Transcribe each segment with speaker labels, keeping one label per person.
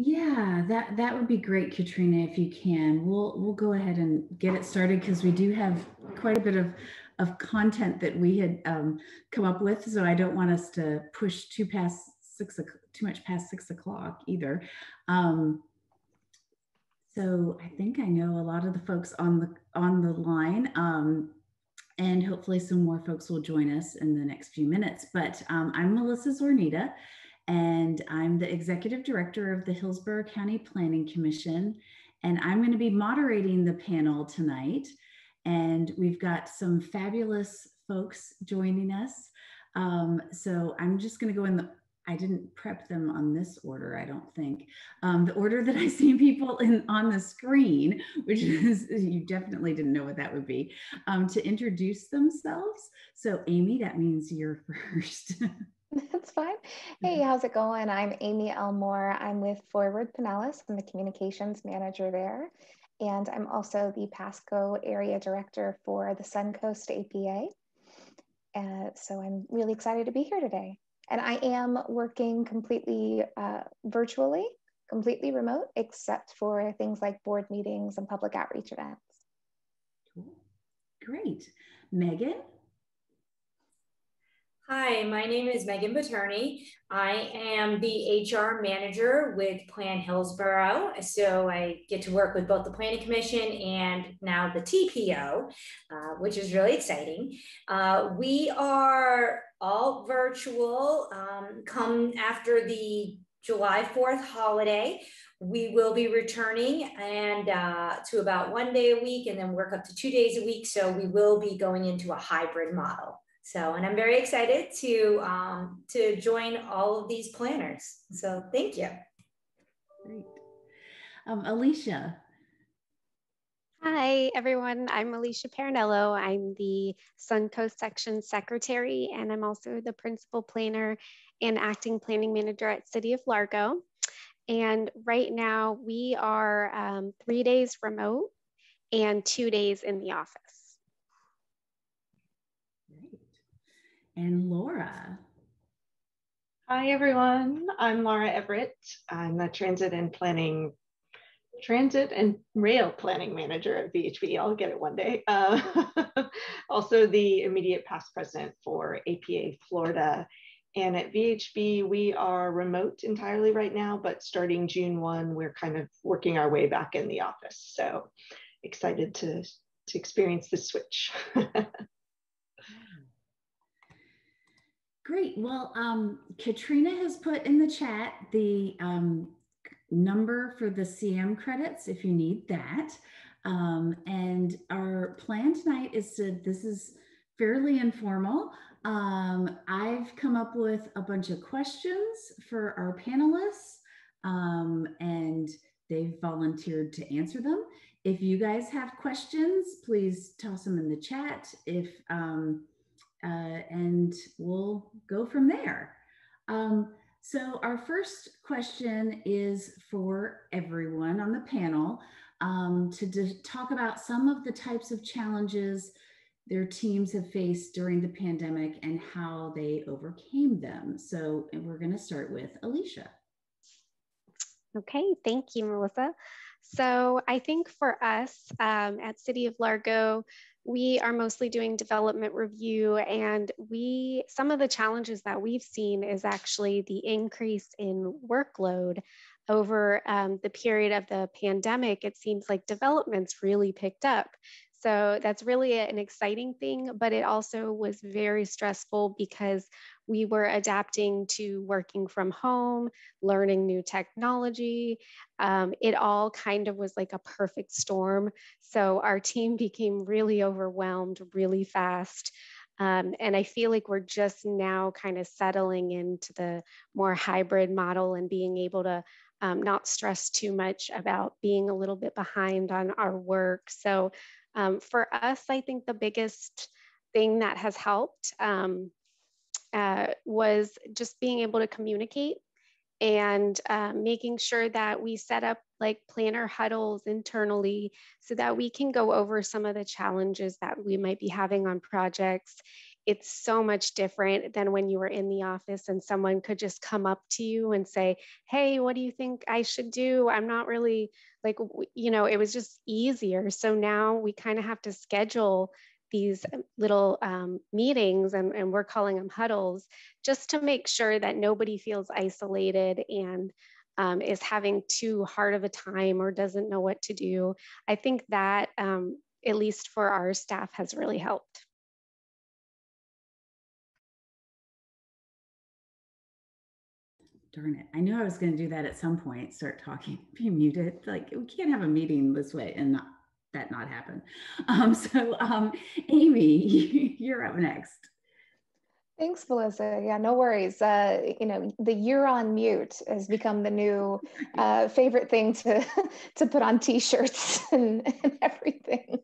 Speaker 1: Yeah, that would be great, Katrina, if you can. We'll go ahead and get it started because we do have quite a bit of content that we had come up with. So I don't want us to push too much past 6 o'clock either. Um, so I think I know a lot of the folks on the line. And hopefully some more folks will join us in the next few minutes. But I'm Melissa Zornita, and I'm the Executive Director of the Hillsborough County Planning Commission. And I'm going to be moderating the panel tonight. And we've got some fabulous folks joining us. So I'm just going to go in I didn't prep them on this order, I don't think. The order that I see people on the screen, which is, you definitely didn't know what that would be, to introduce themselves. So Amy, that means you're first.
Speaker 2: That's fine. Hey, how's it going? I'm Amy Elmore. I'm with Forward Pinellas. I'm the communications manager there. And I'm also the Pasco area director for the Suncoast APA. So I'm really excited to be here today. And I am working completely virtually, completely remote, except for things like board meetings and public outreach events.
Speaker 1: Cool. Great. Megan?
Speaker 3: Hi, my name is Megan Paterni. I am the HR manager with Plan Hillsborough. So I get to work with both the Planning Commission and now the TPO, which is really exciting. We are all virtual. Come after the July 4th holiday, we will be returning and to about 1 day a week and then work up to 2 days a week. So we will be going into a hybrid model. So, and I'm very excited to join all of these planners. So thank you.
Speaker 1: Great. Alicia.
Speaker 4: Hi, everyone. I'm Alicia Parinello. I'm the Suncoast Section Secretary, and I'm also the Principal Planner and Acting Planning Manager at City of Largo. And right now we are 3 days remote and 2 days in the office.
Speaker 1: Great. And Laura.
Speaker 5: Hi, everyone. I'm Laura Everett. I'm the Transit and Rail Planning Manager at VHB. I'll get it one day. Also the immediate past president for APA Florida. And at VHB, we are remote entirely right now, but starting June 1, we're kind of working our way back in the office. So excited to experience the switch.
Speaker 1: Great. Well, Katrina has put in the chat the number for the CM credits if you need that. And our plan tonight is this is fairly informal. I've come up with a bunch of questions for our panelists, and they've volunteered to answer them. If you guys have questions, please toss them in the chat. And we'll go from there. So our first question is for everyone on the panel to talk about some of the types of challenges their teams have faced during the pandemic and how they overcame them. So we're going to start with Alicia.
Speaker 4: Okay, thank you, Melissa. So I think for us at City of Largo, we are mostly doing development review, and some of the challenges that we've seen is actually the increase in workload over the period of the pandemic. It seems like development's really picked up. So that's really an exciting thing, but it also was very stressful because we were adapting to working from home, learning new technology. It all kind of was like a perfect storm. So our team became really overwhelmed really fast. And I feel like we're just now kind of settling into the more hybrid model and being able to not stress too much about being a little bit behind on our work. So for us, I think the biggest thing that has helped was just being able to communicate and making sure that we set up like planner huddles internally so that we can go over some of the challenges that we might be having on projects it's so much different than when you were in the office and someone could just come up to you and say, hey, what do you think I should do? I'm not really like, it was just easier. So now we kind of have to schedule these little meetings, and we're calling them huddles, just to make sure that nobody feels isolated and is having too hard of a time or doesn't know what to do. I think that, at least for our staff, has really helped.
Speaker 1: Darn it. I knew I was going to do that at some point, start talking, be muted. Like, we can't have a meeting this way and not happen. Amy, you're up next.
Speaker 2: Thanks, Melissa. Yeah, no worries. The "you're on mute" has become the new favorite thing to put on T-shirts and everything.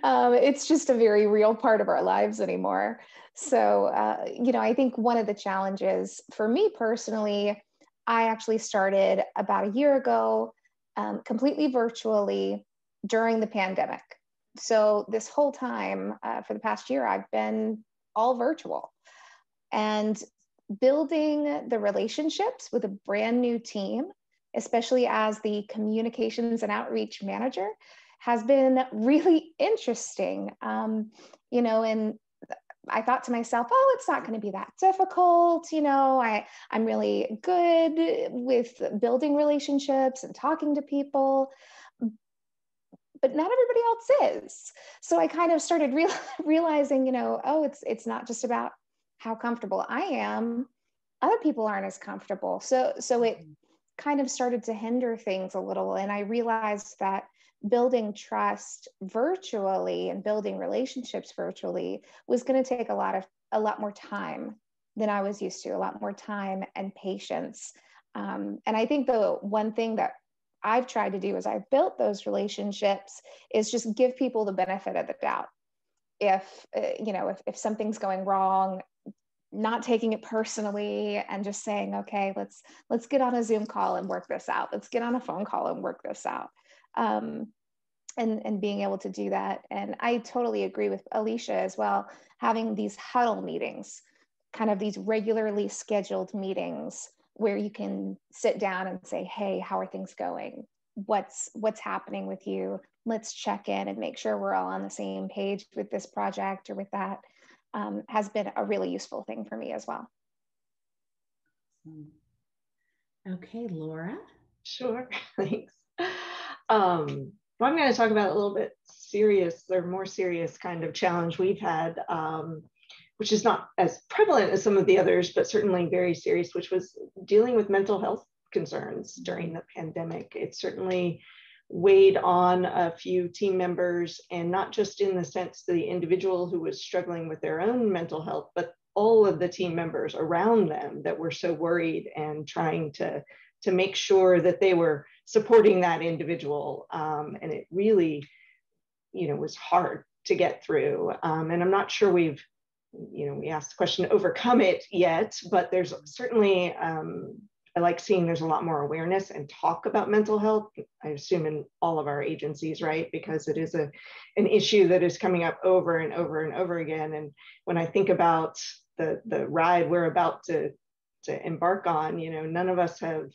Speaker 2: It's just a very real part of our lives anymore. So, I think one of the challenges for me personally, I actually started about a year ago, completely virtually during the pandemic. So this whole time, for the past year, I've been all virtual. And building the relationships with a brand new team, especially as the communications and outreach manager, has been really interesting. And I thought to myself, oh, it's not going to be that difficult. I'm really good with building relationships and talking to people, but not everybody else is. So I kind of started realizing, oh, it's not just about how comfortable I am. Other people aren't as comfortable. So it kind of started to hinder things a little. And I realized that building trust virtually and building relationships virtually was going to take a lot more time than I was used to, a lot more time and patience. And I think the one thing that I've tried to do as I've built those relationships is just give people the benefit of the doubt. If something's going wrong, not taking it personally and just saying, okay, let's get on a Zoom call and work this out. Let's get on a phone call and work this out. And being able to do that. And I totally agree with Alicia as well, having these huddle meetings, kind of these regularly scheduled meetings where you can sit down and say, hey, how are things going? What's happening with you? Let's check in and make sure we're all on the same page with this project or with that. Has been a really useful thing for me as well.
Speaker 1: Okay, Laura.
Speaker 5: Sure, thanks. Well, I'm going to talk about a little bit more serious kind of challenge we've had, which is not as prevalent as some of the others, but certainly very serious, which was dealing with mental health concerns during the pandemic. It certainly weighed on a few team members, and not just in the sense the individual who was struggling with their own mental health, but all of the team members around them that were so worried and trying to make sure that they were supporting that individual. And it really, was hard to get through. And I'm not sure we asked the question, overcome it yet, but there's certainly, I like seeing there's a lot more awareness and talk about mental health, I assume in all of our agencies, right? Because it is an issue that is coming up over and over and over again. And when I think about the ride we're about to embark on, none of us have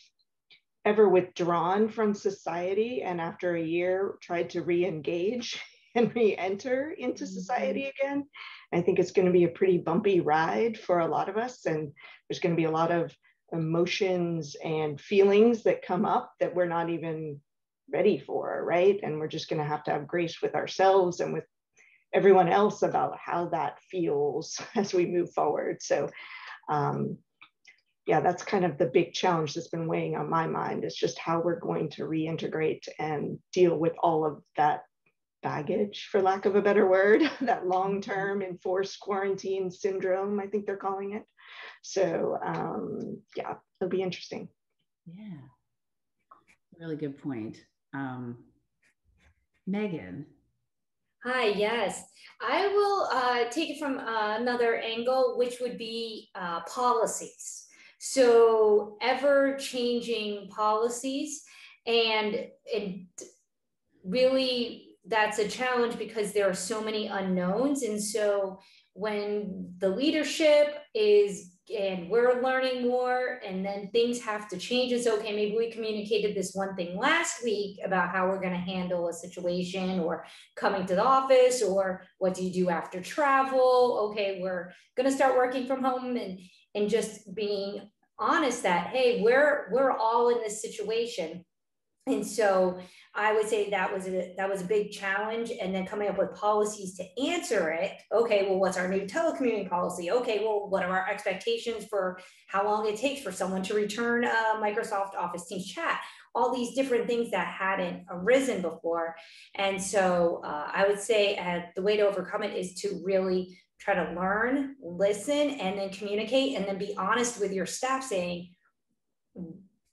Speaker 5: ever withdrawn from society and after a year tried to re-engage and re-enter into society again. I think it's going to be a pretty bumpy ride for a lot of us, and there's going to be a lot of emotions and feelings that come up that we're not even ready for, right? And we're just going to have grace with ourselves and with everyone else about how that feels as we move forward. So yeah, that's kind of the big challenge that's been weighing on my mind, is just how we're going to reintegrate and deal with all of that baggage, for lack of a better word, that long-term enforced quarantine syndrome, I think they're calling it. So yeah, it'll be interesting.
Speaker 1: Yeah, really good point. Megan.
Speaker 3: Hi, yes. I will take it from another angle, which would be policies. So ever-changing policies, and really that's a challenge because there are so many unknowns. And so when the leadership is, and we're learning more, and then things have to change. It's okay, maybe we communicated this one thing last week about how we're going to handle a situation, or coming to the office, or what do you do after travel? Okay, we're going to start working from home, and just being honest that, hey, we're all in this situation. And so I would say that was a big challenge. And then coming up with policies to answer it. Okay, well, what's our new telecommuting policy? Okay, well, what are our expectations for how long it takes for someone to return a Microsoft Office Teams chat? All these different things that hadn't arisen before. And so I would say the way to overcome it is to really try to learn, listen, and then communicate, and then be honest with your staff, saying,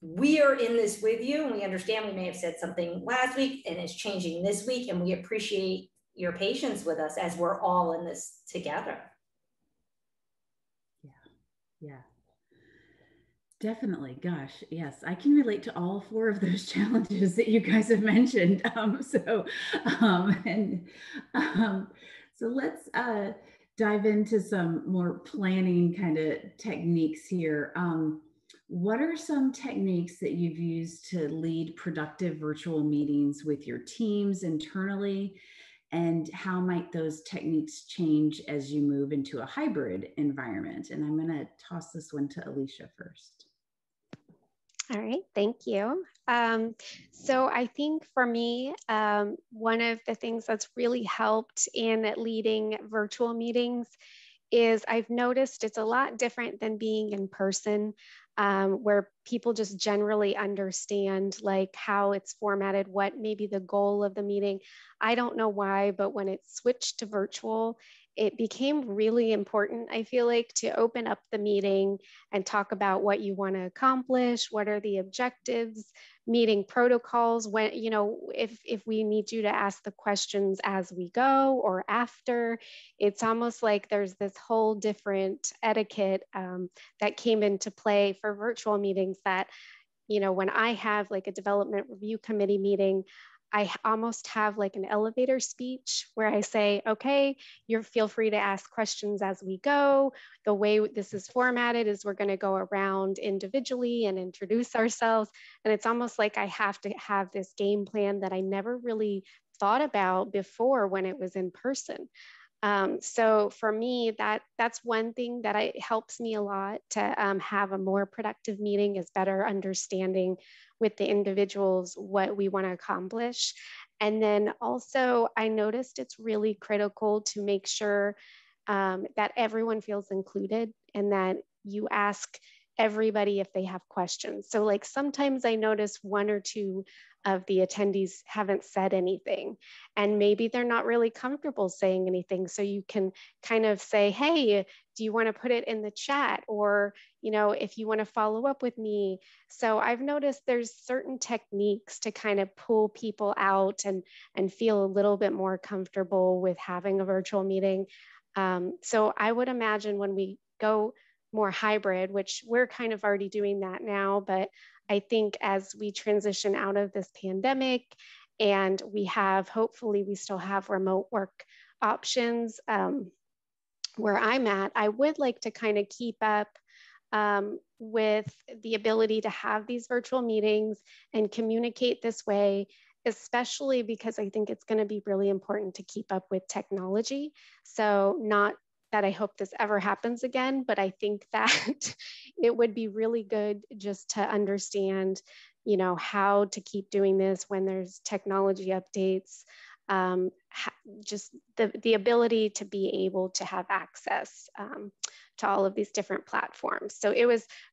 Speaker 3: we are in this with you, and we understand we may have said something last week and it's changing this week, and we appreciate your patience with us as we're all in this together.
Speaker 1: Yeah, definitely. Gosh, yes, I can relate to all 4 of those challenges that you guys have mentioned. So let's dive into some more planning kind of techniques here. What are some techniques that you've used to lead productive virtual meetings with your teams internally? And how might those techniques change as you move into a hybrid environment? And I'm going to toss this one to Alicia first.
Speaker 4: All right, thank you. So I think for me, one of the things that's really helped in leading virtual meetings is I've noticed it's a lot different than being in person, where people just generally understand like how it's formatted, what maybe the goal of the meeting. I don't know why, but when it switched to virtual, it became really important, I feel like, to open up the meeting and talk about what you want to accomplish, what are the objectives, meeting protocols, when, you know, if we need you to ask the questions as we go or after. It's almost like there's this whole different etiquette that came into play for virtual meetings that, you know, when I have like a development review committee meeting, I almost have like an elevator speech where I say, okay, feel free to ask questions as we go. The way this is formatted is we're going to go around individually and introduce ourselves. And it's almost like I have to have this game plan that I never really thought about before when it was in person. So for me, that's one thing that helps me a lot to have a more productive meeting, is better understanding with the individuals what we want to accomplish. And then also I noticed it's really critical to make sure that everyone feels included and that you ask everybody if they have questions. So like sometimes I notice 1 or 2 of the attendees haven't said anything, and maybe they're not really comfortable saying anything. So you can kind of say, hey, do you want to put it in the chat? Or, you know, if you want to follow up with me. So I've noticed there's certain techniques to kind of pull people out and feel a little bit more comfortable with having a virtual meeting. So I would imagine when we go more hybrid, which we're kind of already doing that now, but I think as we transition out of this pandemic and hopefully we still have remote work options, where I'm at, I would like to kind of keep up with the ability to have these virtual meetings and communicate this way, especially because I think it's going to be really important to keep up with technology. So not that I hope this ever happens again, but I think that it would be really good just to understand, you know, how to keep doing this when there's technology updates, just the ability to be able to have access to all of these different platforms. So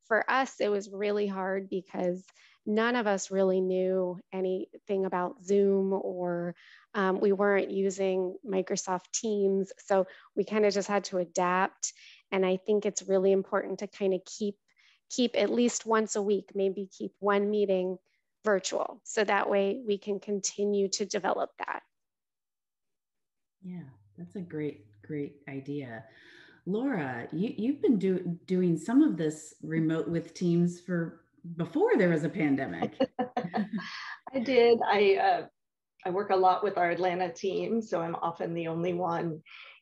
Speaker 4: for us, it was really hard because none of us really knew anything about Zoom, or we weren't using Microsoft Teams. So we kind of just had to adapt. And I think it's really important to kind of keep at least once a week, maybe keep 1 meeting virtual. So that way we can continue to develop that.
Speaker 1: Yeah, that's a great idea. Laura, you've been doing some of this remote with teams before there was a pandemic.
Speaker 5: I did. I work a lot with our Atlanta team, so I'm often the only one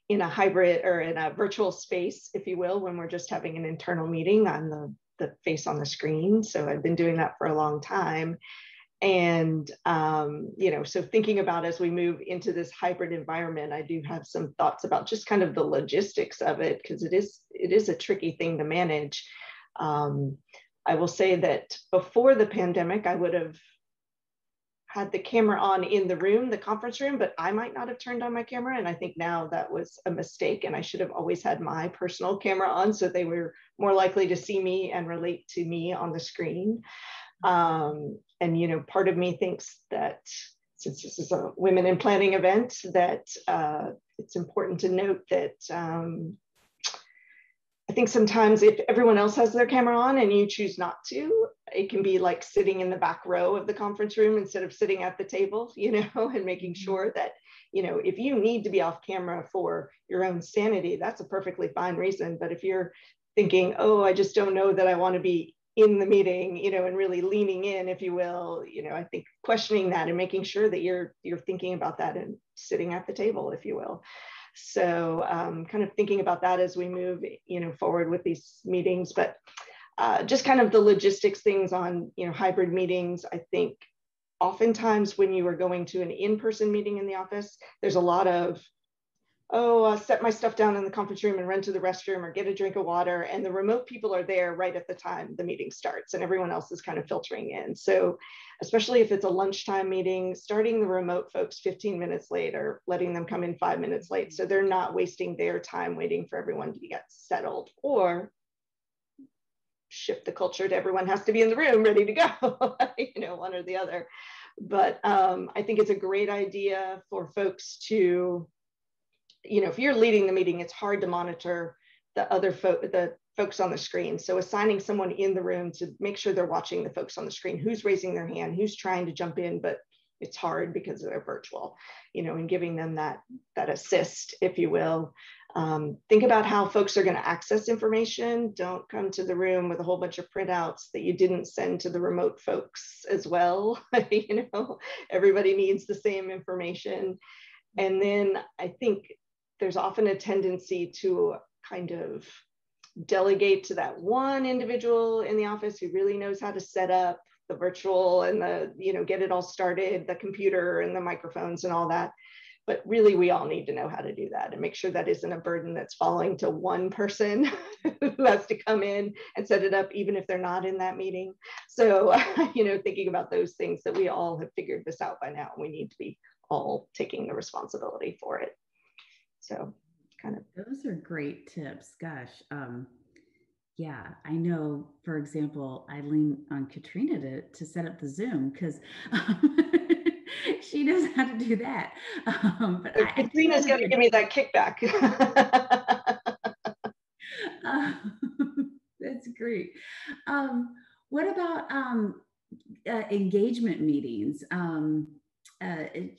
Speaker 5: in a hybrid or in a virtual space, if you will, when we're just having an internal meeting on the face on the screen. So I've been doing that for a long time. And, so thinking about as we move into this hybrid environment, I do have some thoughts about just kind of the logistics of it, because it is a tricky thing to manage. I will say that before the pandemic, I would have had the camera on in the room, the conference room, but I might not have turned on my camera. And I think now that was a mistake, and I should have always had my personal camera on so they were more likely to see me and relate to me on the screen. And, part of me thinks that since this is a women in planning event, that it's important to note that I think sometimes if everyone else has their camera on and you choose not to, it can be like sitting in the back row of the conference room instead of sitting at the table, and making sure that, if you need to be off camera for your own sanity, that's a perfectly fine reason. But if you're thinking, oh, I just don't know that I want to be in the meeting, and really leaning in, if you will, I think questioning that and making sure that you're thinking about that and sitting at the table, if you will. So kind of thinking about that as we move, forward with these meetings, but just kind of the logistics things on, hybrid meetings. I think oftentimes when you are going to an in-person meeting in the office, there's a lot of, set my stuff down in the conference room and run to the restroom or get a drink of water. And the remote people are there right at the time the meeting starts, and everyone else is kind of filtering in. So especially if it's a lunchtime meeting, starting the remote folks 15 minutes late or letting them come in 5 minutes late, so they're not wasting their time waiting for everyone to get settled, or shift the culture to everyone has to be in the room ready to go, one or the other. But I think it's a great idea for folks to, if you're leading the meeting, it's hard to monitor the folks on the screen. So assigning someone in the room to make sure they're watching the folks on the screen, who's raising their hand, who's trying to jump in, but it's hard because they're virtual, and giving them that assist, if you will. Think about how folks are going to access information. Don't come to the room with a whole bunch of printouts that you didn't send to the remote folks as well. Everybody needs the same information. And then I think there's often a tendency to kind of delegate to that one individual in the office who really knows how to set up the virtual and get it all started, the computer and the microphones and all that. But really, we all need to know how to do that and make sure that isn't a burden that's falling to one person who has to come in and set it up, even if they're not in that meeting. So, thinking about those things, that we all have figured this out by now. We need to be all taking the responsibility for it. So kind of.
Speaker 1: Those are great tips. Gosh. Yeah, I know, for example, I lean on Katrina to set up the Zoom, because she knows how to do that. But
Speaker 5: Katrina's going to give me that kickback.
Speaker 1: That's great. What about engagement meetings?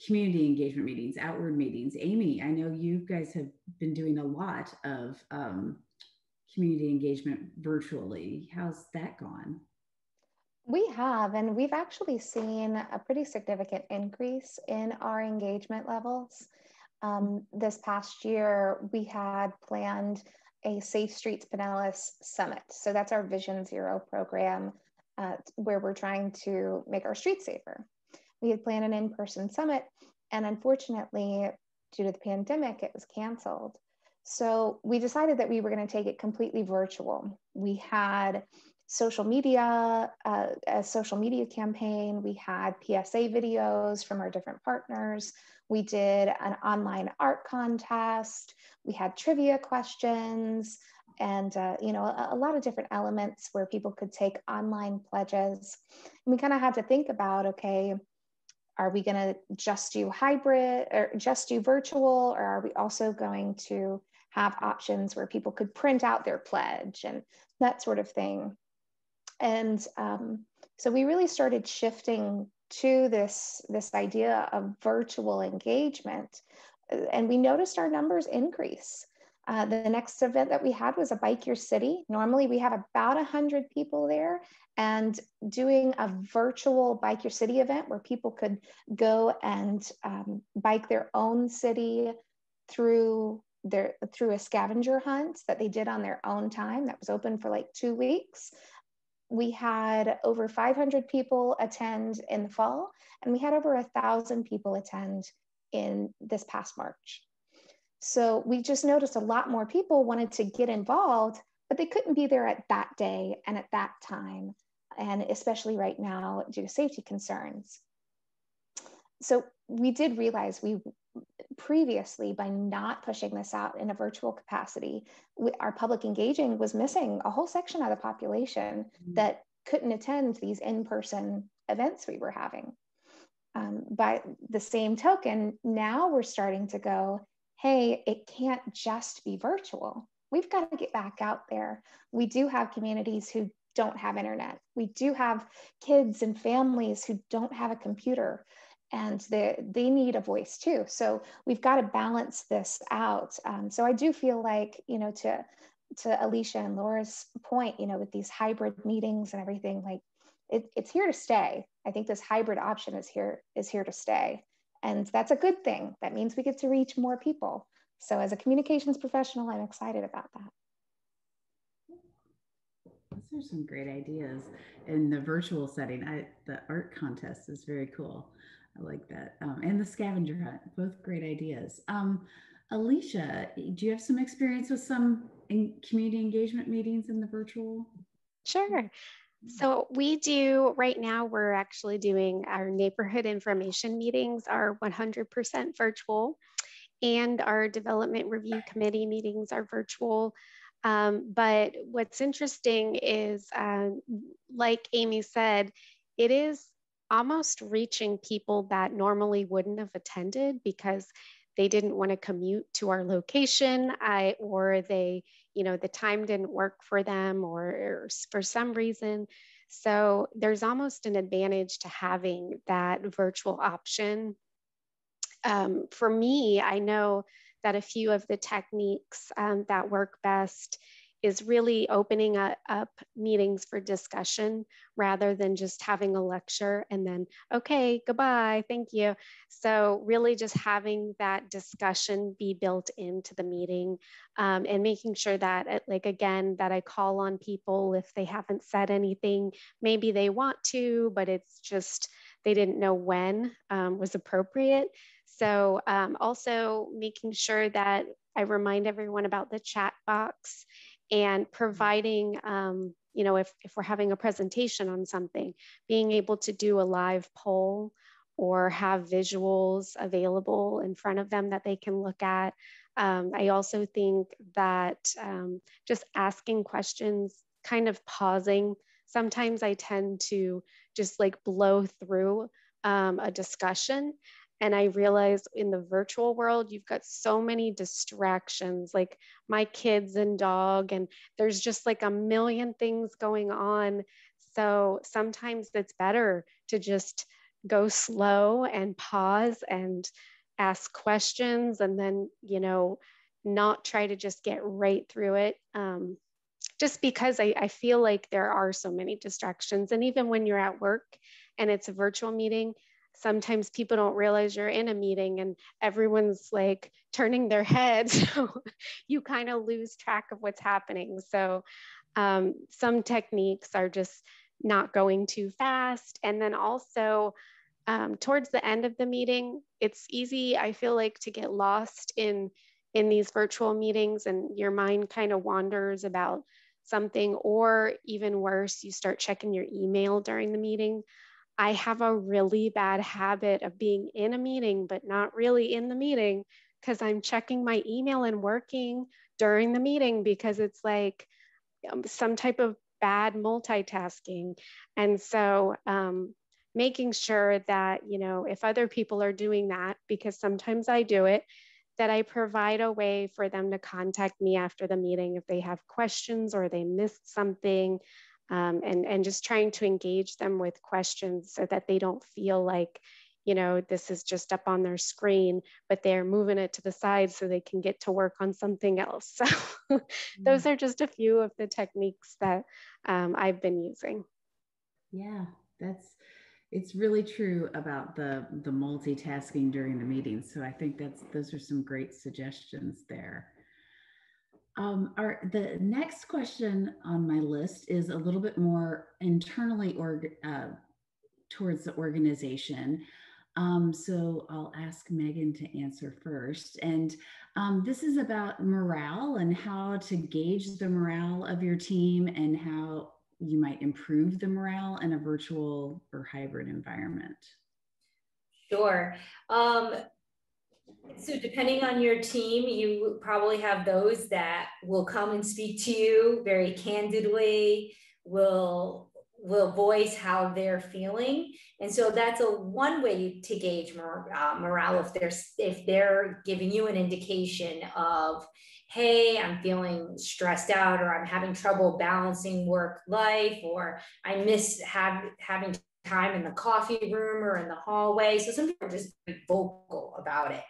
Speaker 1: Community engagement meetings, outward meetings. Amy, I know you guys have been doing a lot of community engagement virtually. How's that gone?
Speaker 2: We have, and we've actually seen a pretty significant increase in our engagement levels. This past year, we had planned a Safe Streets Pinellas Summit. So that's our Vision Zero program, where we're trying to make our streets safer. We had planned an in-person summit, and unfortunately, due to the pandemic, it was canceled. So we decided that we were going to take it completely virtual. We had social media, a social media campaign. We had PSA videos from our different partners. We did an online art contest. We had trivia questions, and a lot of different elements where people could take online pledges. And we kind of had to think about, okay, are we going to just do hybrid or just do virtual, or are we also going to have options where people could print out their pledge and that sort of thing? And so we really started shifting to this idea of virtual engagement, and we noticed our numbers increase. The next event that we had was a Bike Your City. Normally we have about 100 people there, and doing a virtual Bike Your City event where people could go and bike their own city through through a scavenger hunt that they did on their own time that was open for like 2 weeks. We had over 500 people attend in the fall, and we had over 1,000 people attend in this past March. So we just noticed a lot more people wanted to get involved, but they couldn't be there at that day and at that time, and especially right now due to safety concerns. So we did realize previously, by not pushing this out in a virtual capacity, our public engaging was missing a whole section of the population that couldn't attend these in-person events we were having. By the same token, now we're starting to go, hey, it can't just be virtual. We've got to get back out there. We do have communities who don't have internet. We do have kids and families who don't have a computer, and they need a voice too. So we've got to balance this out. So I do feel like, to Alicia and Laura's point, with these hybrid meetings and everything, like it's here to stay. I think this hybrid option is here to stay. And that's a good thing. That means we get to reach more people. So as a communications professional, I'm excited about that.
Speaker 1: Those are some great ideas. In the virtual setting, the art contest is very cool. I like that. And the scavenger hunt, both great ideas. Alicia, do you have some experience with some community engagement meetings in the virtual?
Speaker 4: Sure. So we do, right now, we're actually doing our neighborhood information meetings are 100% virtual, and our development review committee meetings are virtual. But what's interesting is, like Amy said, it is almost reaching people that normally wouldn't have attended because they didn't want to commute to our location, or they, the time didn't work for them, or for some reason. So there's almost an advantage to having that virtual option. For me, I know that a few of the techniques that work best is really opening up meetings for discussion rather than just having a lecture and then, okay, goodbye, thank you. So really just having that discussion be built into the meeting, and making sure that, like, again, that I call on people if they haven't said anything. Maybe they want to, but it's just, they didn't know when was appropriate. So also making sure that I remind everyone about the chat box, and providing, if we're having a presentation on something, being able to do a live poll or have visuals available in front of them that they can look at. I also think that just asking questions, kind of pausing. Sometimes I tend to just like blow through a discussion. And I realize in the virtual world, you've got so many distractions, like my kids and dog, and there's just like a million things going on. So sometimes it's better to just go slow and pause and ask questions, and then, not try to just get right through it. Just because I feel like there are so many distractions. And even when you're at work and it's a virtual meeting, sometimes people don't realize you're in a meeting and everyone's like turning their heads. So you kind of lose track of what's happening. So some techniques are just not going too fast. And then also towards the end of the meeting, it's easy, I feel like, to get lost in these virtual meetings, and your mind kind of wanders about something, or even worse, you start checking your email during the meeting. I have a really bad habit of being in a meeting, but not really in the meeting, because I'm checking my email and working during the meeting, because it's like some type of bad multitasking. And so making sure that, if other people are doing that, because sometimes I do it, that I provide a way for them to contact me after the meeting if they have questions or they missed something. And just trying to engage them with questions so that they don't feel like, this is just up on their screen, but they're moving it to the side so they can get to work on something else. So those are just a few of the techniques that I've been using.
Speaker 1: Yeah, It's really true about the multitasking during the meeting. So I think those are some great suggestions there. The next question on my list is a little bit more internally towards the organization. So I'll ask Megan to answer first. And this is about morale and how to gauge the morale of your team and how you might improve the morale in a virtual or hybrid environment.
Speaker 3: Sure. So depending on your team, you probably have those that will come and speak to you very candidly, will voice how they're feeling. And so that's one way to gauge morale if they're giving you an indication of, hey, I'm feeling stressed out, or I'm having trouble balancing work life, or I miss having time in the coffee room or in the hallway. So some people are just very vocal about it.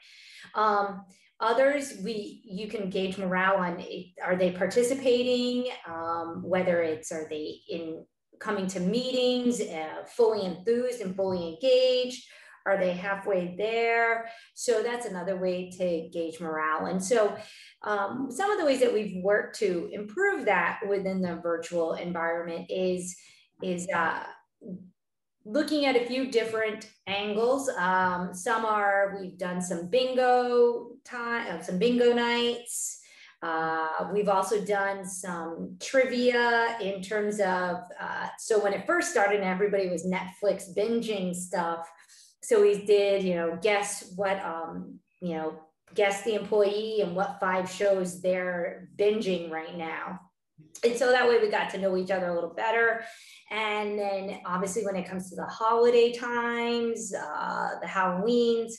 Speaker 3: Others, you can gauge morale on, are they participating? Whether are they coming to meetings, fully enthused and fully engaged? Are they halfway there? So that's another way to gauge morale. And so some of the ways that we've worked to improve that within the virtual environment is looking at a few different angles. We've done some bingo nights. We've also done some trivia in terms of, so when it first started and everybody was Netflix binging stuff. So we did, guess what, guess the employee and what 5 shows they're binging right now. And so that way we got to know each other a little better. And then obviously when it comes to the holiday times, the Halloweens,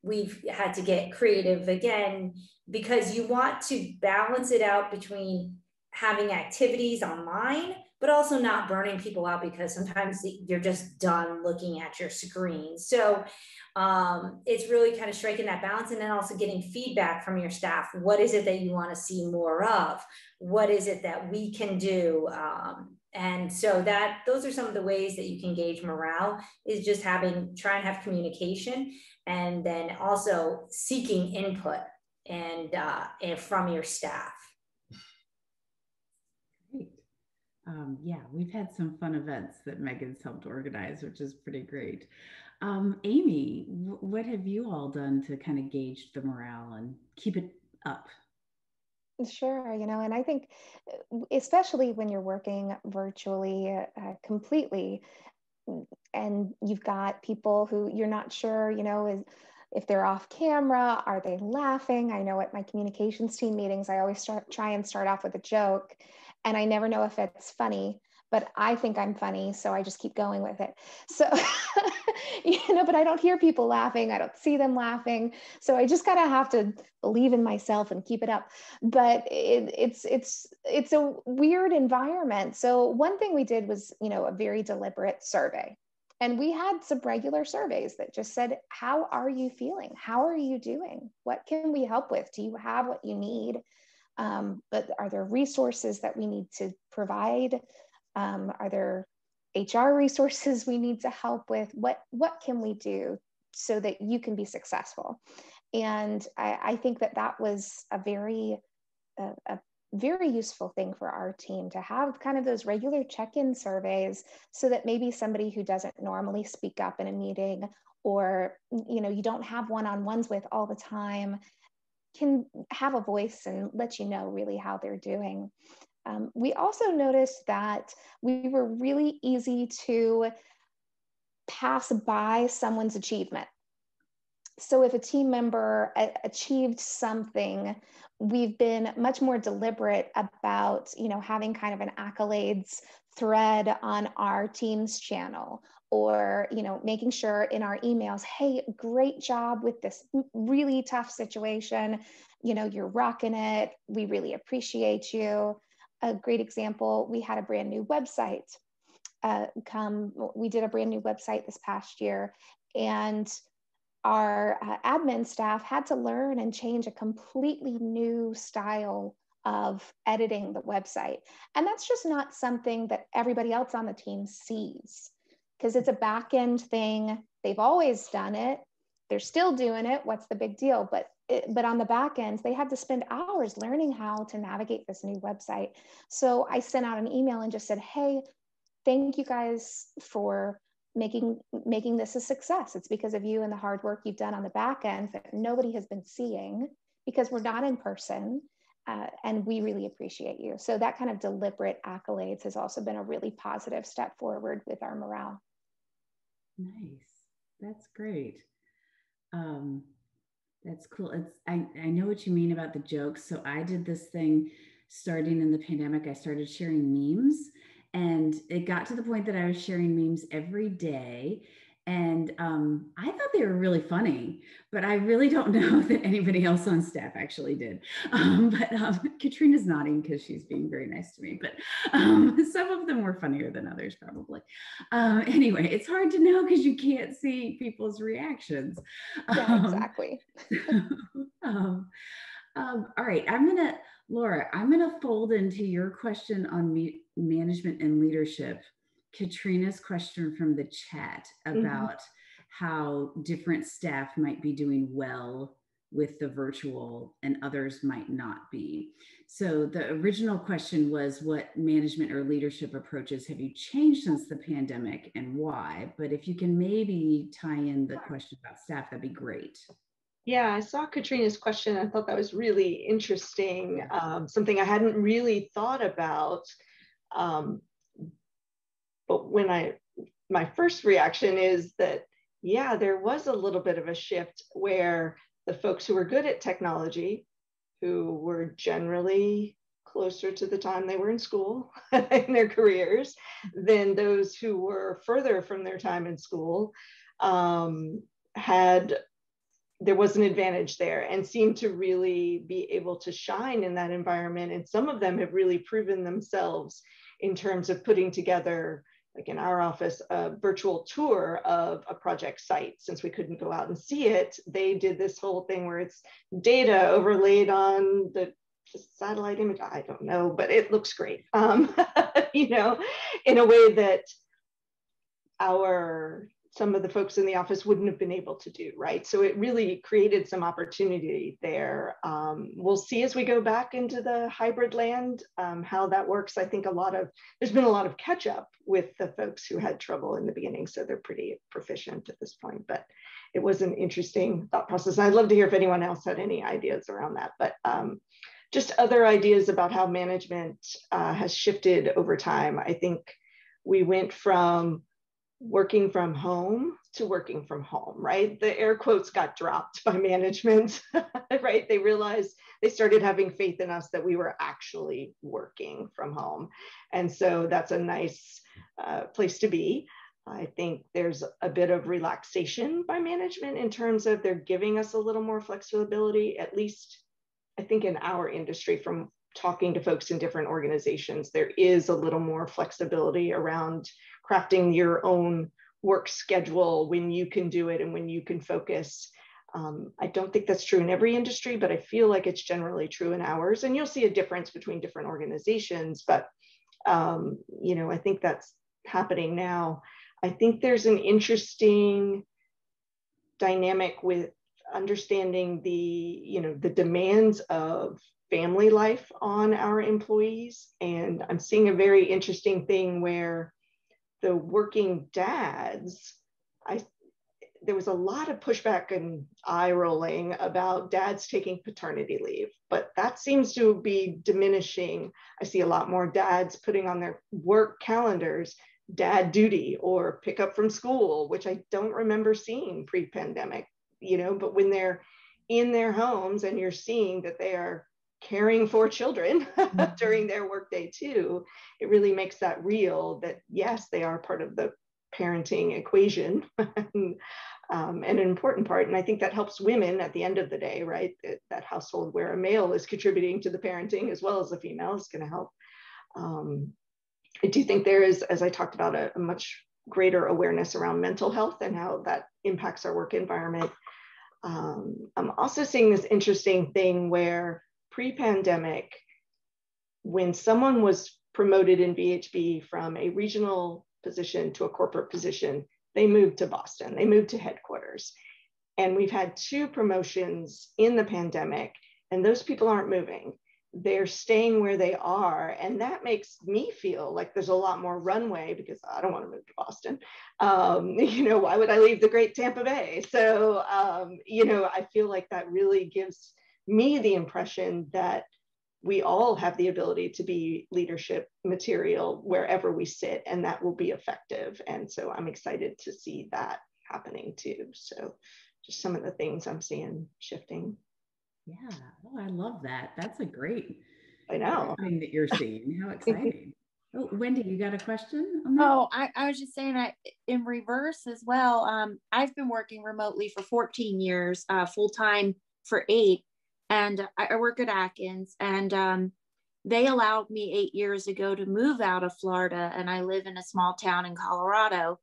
Speaker 3: we've had to get creative again, because you want to balance it out between having activities online, but also not burning people out, because sometimes you're just done looking at your screen. So it's really kind of striking that balance, and then also getting feedback from your staff. What is it that you want to see more of? What is it that we can do? And so those are some of the ways that you can gauge morale, is just try and have communication, and then also seeking input and from your staff.
Speaker 1: Great. Yeah, we've had some fun events that Megan's helped organize, which is pretty great. Amy, what have you all done to kind of gauge the morale and keep it up?
Speaker 2: Sure, and I think especially when you're working virtually completely, and you've got people who you're not sure, if they're off camera, are they laughing? I know at my communications team meetings, I always try and start off with a joke, and I never know if it's funny, but I think I'm funny, so I just keep going with it. So, but I don't hear people laughing. I don't see them laughing. So I just kind of have to believe in myself and keep it up. But it's a weird environment. So one thing we did was, a very deliberate survey. And we had some regular surveys that just said, how are you feeling? How are you doing? What can we help with? Do you have what you need? But are there resources that we need to provide? Are there HR resources we need to help with? What can we do so that you can be successful? And I think that was a very useful thing for our team, to have kind of those regular check-in surveys, so that maybe somebody who doesn't normally speak up in a meeting, or you don't have one-on-ones with all the time, can have a voice and let you know really how they're doing. We also noticed that we were really easy to pass by someone's achievement. So if a team member achieved something, we've been much more deliberate about, having kind of an accolades thread on our Teams channel, or, making sure in our emails, hey, great job with this really tough situation. You're rocking it. We really appreciate you. A great example, we had a brand new website we did a brand new website this past year, and our admin staff had to learn and change a completely new style of editing the website. And that's just not something that everybody else on the team sees. because it's a back end thing. They've always done it. They're still doing it. What's the big deal? But on the back end, they had to spend hours learning how to navigate this new website. So I sent out an email and just said, hey, thank you guys for making this a success. It's because of you and the hard work you've done on the back end that nobody has been seeing, because we're not in person. And we really appreciate you. So that kind of deliberate accolades has also been a really positive step forward with our morale.
Speaker 1: Nice. That's great. That's cool. I know what you mean about the jokes. So I did this thing starting in the pandemic. I started sharing memes, and it got to the point that I was sharing memes every day. And I thought they were really funny, but I really don't know that anybody else on staff actually did. But Katrina's nodding because she's being very nice to me, but some of them were funnier than others probably. Anyway, it's hard to know because you can't see people's reactions.
Speaker 2: Yeah, exactly.
Speaker 1: All right, Laura, I'm gonna fold into your question on management and leadership Katrina's question from the chat about how different staff might be doing well with the virtual and others might not be. So the original question was, what management or leadership approaches have you changed since the pandemic and why? But if you can maybe tie in the question about staff, that'd be great.
Speaker 5: Yeah, I saw Katrina's question. I thought that was really interesting. Something I hadn't really thought about. But my first reaction is that, yeah, there was a little bit of a shift where the folks who were good at technology, who were generally closer to the time they were in school in their careers than those who were further from their time in school, there was an advantage there and seemed to really be able to shine in that environment. And some of them have really proven themselves in terms of putting together, like in our office, a virtual tour of a project site. Since we couldn't go out and see it, they did this whole thing where it's data overlaid on the satellite image. I don't know, but it looks great, you know, in a way that some of the folks in the office wouldn't have been able to do, right? So it really created some opportunity there. We'll see as we go back into the hybrid land, how that works. I think there's been a lot of catch up with the folks who had trouble in the beginning, so they're pretty proficient at this point, but it was an interesting thought process. I'd love to hear if anyone else had any ideas around that, but just other ideas about how management has shifted over time. I think we went from working from home to working from home, right? The air quotes got dropped by management, right? They realized, they started having faith in us that we were actually working from home. And so that's a nice place to be. I think there's a bit of relaxation by management in terms of they're giving us a little more flexibility, at least I think in our industry, from talking to folks in different organizations, there is a little more flexibility around crafting your own work schedule when you can do it and when you can focus. I don't think that's true in every industry, but I feel like it's generally true in ours. And you'll see a difference between different organizations, but you know, I think that's happening now. I think there's an interesting dynamic with understanding the demands of family life on our employees. And I'm seeing a very interesting thing where the working dads, there was a lot of pushback and eye rolling about dads taking paternity leave, but that seems to be diminishing. I see a lot more dads putting on their work calendars dad duty or pick up from school, which I don't remember seeing pre-pandemic, you know, but when they're in their homes and you're seeing that they are caring for children during their workday too, it really makes that real that yes, they are part of the parenting equation and an important part. And I think that helps women at the end of the day, right? That household where a male is contributing to the parenting as well as a female is going to help. I do think there is, as I talked about, a much greater awareness around mental health and how that impacts our work environment. I'm also seeing this interesting thing where pre-pandemic, when someone was promoted in VHB from a regional position to a corporate position, they moved to Boston, they moved to headquarters. And we've had 2 promotions in the pandemic, and those people aren't moving. They're staying where they are. And that makes me feel like there's a lot more runway, because I don't want to move to Boston. Why would I leave the great Tampa Bay? So, I feel like that really gives me the impression that we all have the ability to be leadership material wherever we sit, and that will be effective. And so I'm excited to see that happening too. So just some of the things I'm seeing shifting.
Speaker 1: Yeah. Oh, I love that. That's a great
Speaker 5: I know
Speaker 1: thing that you're seeing. How exciting. Oh, Wendy, you got a question on that?
Speaker 6: Oh, I was just saying that in reverse as well. I've been working remotely for 14 years, full-time for 8. And I work at Atkins, and they allowed me 8 years ago to move out of Florida. And I live in a small town in Colorado,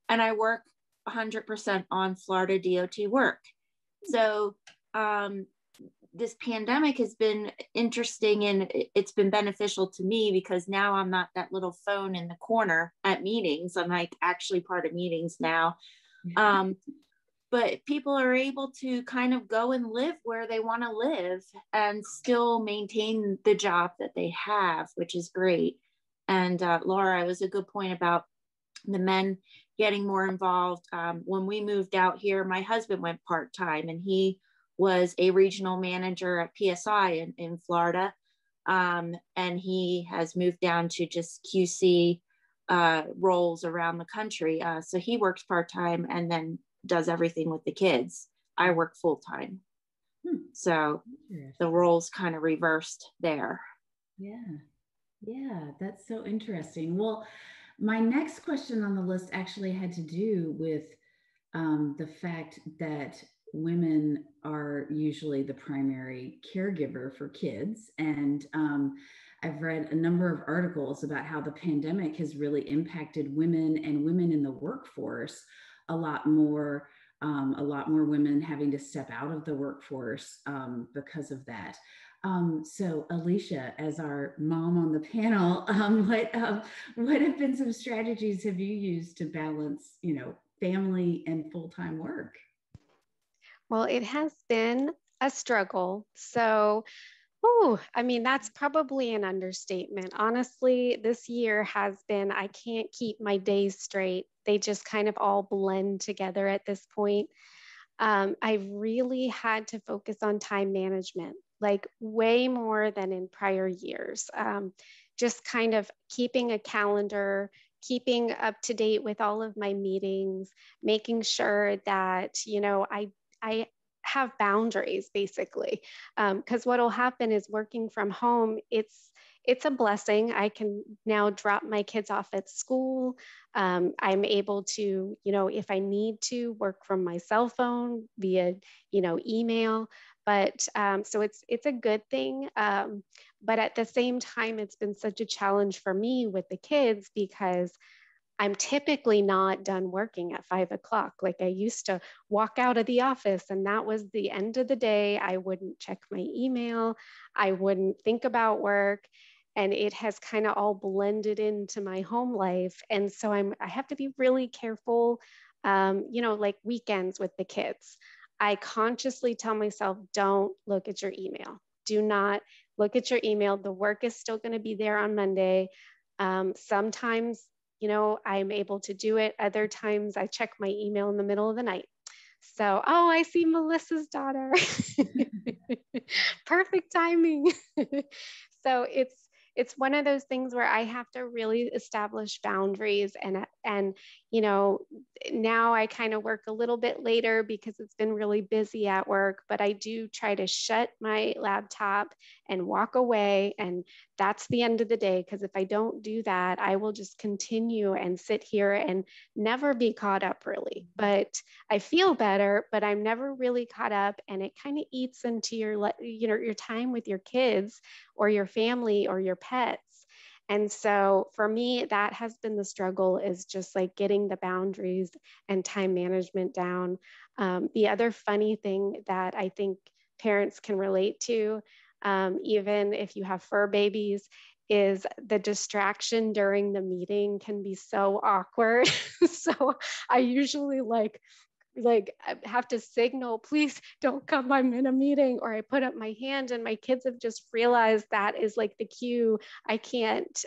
Speaker 6: and I work 100% on Florida DOT work. So this pandemic has been interesting, and it's been beneficial to me because now I'm not that little phone in the corner at meetings. I'm like actually part of meetings now. But people are able to kind of go and live where they want to live and still maintain the job that they have, which is great. And Laura, it was a good point about the men getting more involved. When we moved out here, my husband went part-time, and he was a regional manager at PSI in Florida. And he has moved down to just QC roles around the country. So he works part-time and then does everything with the kids. I work full-time. So the roles kind of reversed there.
Speaker 1: Yeah, that's so interesting. Well, my next question on the list actually had to do with the fact that women are usually the primary caregiver for kids. And I've read a number of articles about how the pandemic has really impacted women and women in the workforce a lot more women having to step out of the workforce because of that. So Alicia, as our mom on the panel, what have been some strategies have you used to balance, family and full-time work?
Speaker 4: Well, it has been a struggle. So, that's probably an understatement. Honestly, this year has been, I can't keep my days straight. They just kind of all blend together at this point. I've really had to focus on time management, like way more than in prior years. Just kind of keeping a calendar, keeping up to date with all of my meetings, making sure that, I have boundaries basically. Because what will happen is working from home, it's a blessing. I can now drop my kids off at school. I'm able to, if I need to, work from my cell phone via, email. But so it's a good thing. But at the same time, it's been such a challenge for me with the kids because I'm typically not done working at 5 o'clock. Like I used to walk out of the office and that was the end of the day. I wouldn't check my email. I wouldn't think about work. And it has kind of all blended into my home life. And so I have to be really careful, like weekends with the kids. I consciously tell myself, don't look at your email. Do not look at your email. The work is still going to be there on Monday. Sometimes I'm able to do it. Other times I check my email in the middle of the night. So, I see Melissa's daughter. Perfect timing. So it's one of those things where I have to really establish boundaries and now I kind of work a little bit later because it's been really busy at work, but I do try to shut my laptop and walk away, and that's the end of the day, because if I don't do that, I will just continue and sit here and never be caught up really. But I feel better, but I'm never really caught up, and it kind of eats into your time with your kids or your family or your pets. And so for me, that has been the struggle, is just like getting the boundaries and time management down. The other funny thing that I think parents can relate to, even if you have fur babies, is the distraction during the meeting can be so awkward. So I usually like I have to signal, please don't come, I'm in a meeting, or I put up my hand, and my kids have just realized that is like the cue. I can't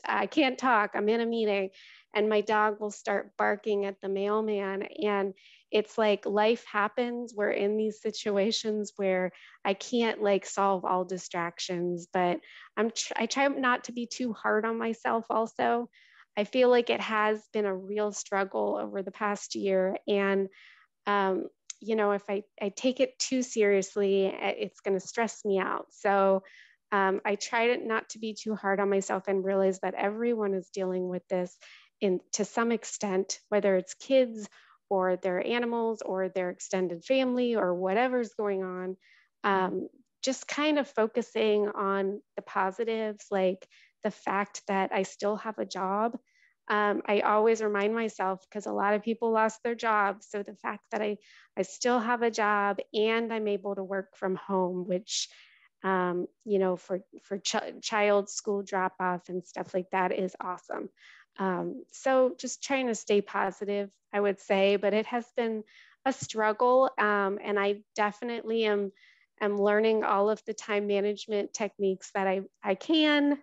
Speaker 4: talk, I'm in a meeting. And my dog will start barking at the mailman. And it's like life happens. We're in these situations where I can't like solve all distractions, but I try not to be too hard on myself also. I feel like it has been a real struggle over the past year. And you know, if I take it too seriously, it's going to stress me out. So I try not to be too hard on myself and realize that everyone is dealing with this to some extent, whether it's kids or their animals or their extended family or whatever's going on. Just kind of focusing on the positives, like the fact that I still have a job. I always remind myself, because a lot of people lost their jobs. So the fact that I still have a job and I'm able to work from home, which, you know, for child school drop off and stuff like that is awesome. So just trying to stay positive, I would say, but it has been a struggle. And I definitely am learning all of the time management techniques that I can.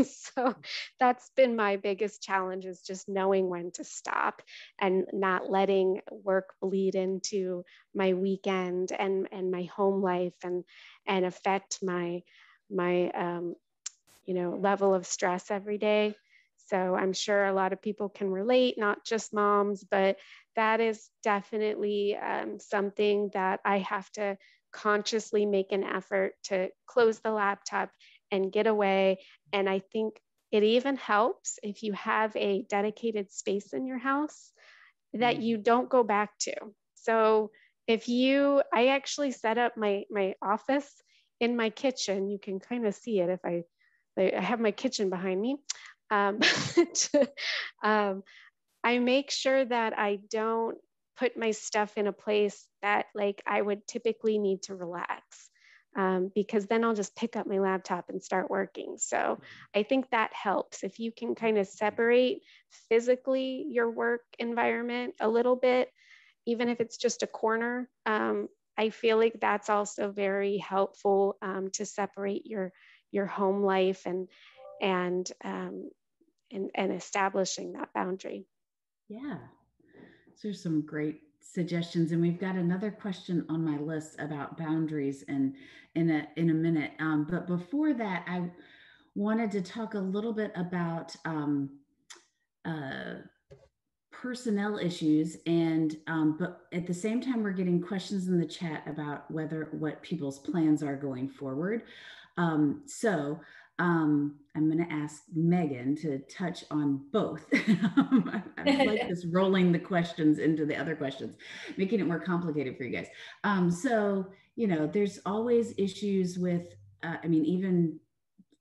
Speaker 4: So that's been my biggest challenge, is just knowing when to stop and not letting work bleed into my weekend and my home life and affect my you know, level of stress every day. So I'm sure a lot of people can relate, not just moms, but that is definitely something that I have to consciously make an effort to close the laptop and get away. And I think it even helps if you have a dedicated space in your house that you don't go back to. So I actually set up my office in my kitchen. You can kind of see it if I have my kitchen behind me. I make sure that I don't put my stuff in a place that like I would typically need to relax, because then I'll just pick up my laptop and start working. So I think that helps. If you can kind of separate physically your work environment a little bit, even if it's just a corner, I feel like that's also very helpful to separate your home life and establishing that boundary.
Speaker 1: Yeah. So there's some great suggestions, and we've got another question on my list about boundaries and in a minute. But before that, I wanted to talk a little bit about personnel issues, and but at the same time, we're getting questions in the chat about what people's plans are going forward. So I'm going to ask Megan to touch on both. I like this rolling the questions into the other questions, making it more complicated for you guys. So, you know, there's always issues with, I mean, even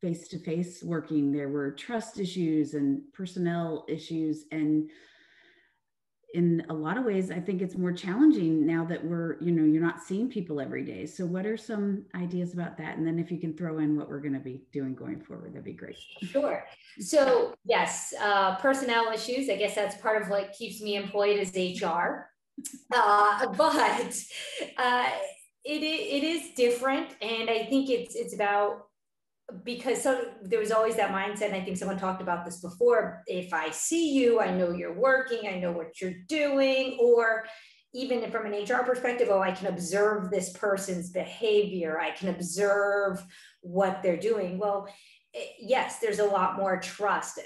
Speaker 1: face-to-face working, there were trust issues and personnel issues. And in a lot of ways, I think it's more challenging now that you're not seeing people every day. So what are some ideas about that? And then if you can throw in what we're going to be doing going forward, that'd be great.
Speaker 3: Sure. So yes, personnel issues, I guess that's part of what keeps me employed as HR. But it is different. And I think it's about, because there was always that mindset, and I think someone talked about this before, if I see you, I know you're working, I know what you're doing, or even from an HR perspective, I can observe this person's behavior, I can observe what they're doing. Well, yes, there's a lot more trust.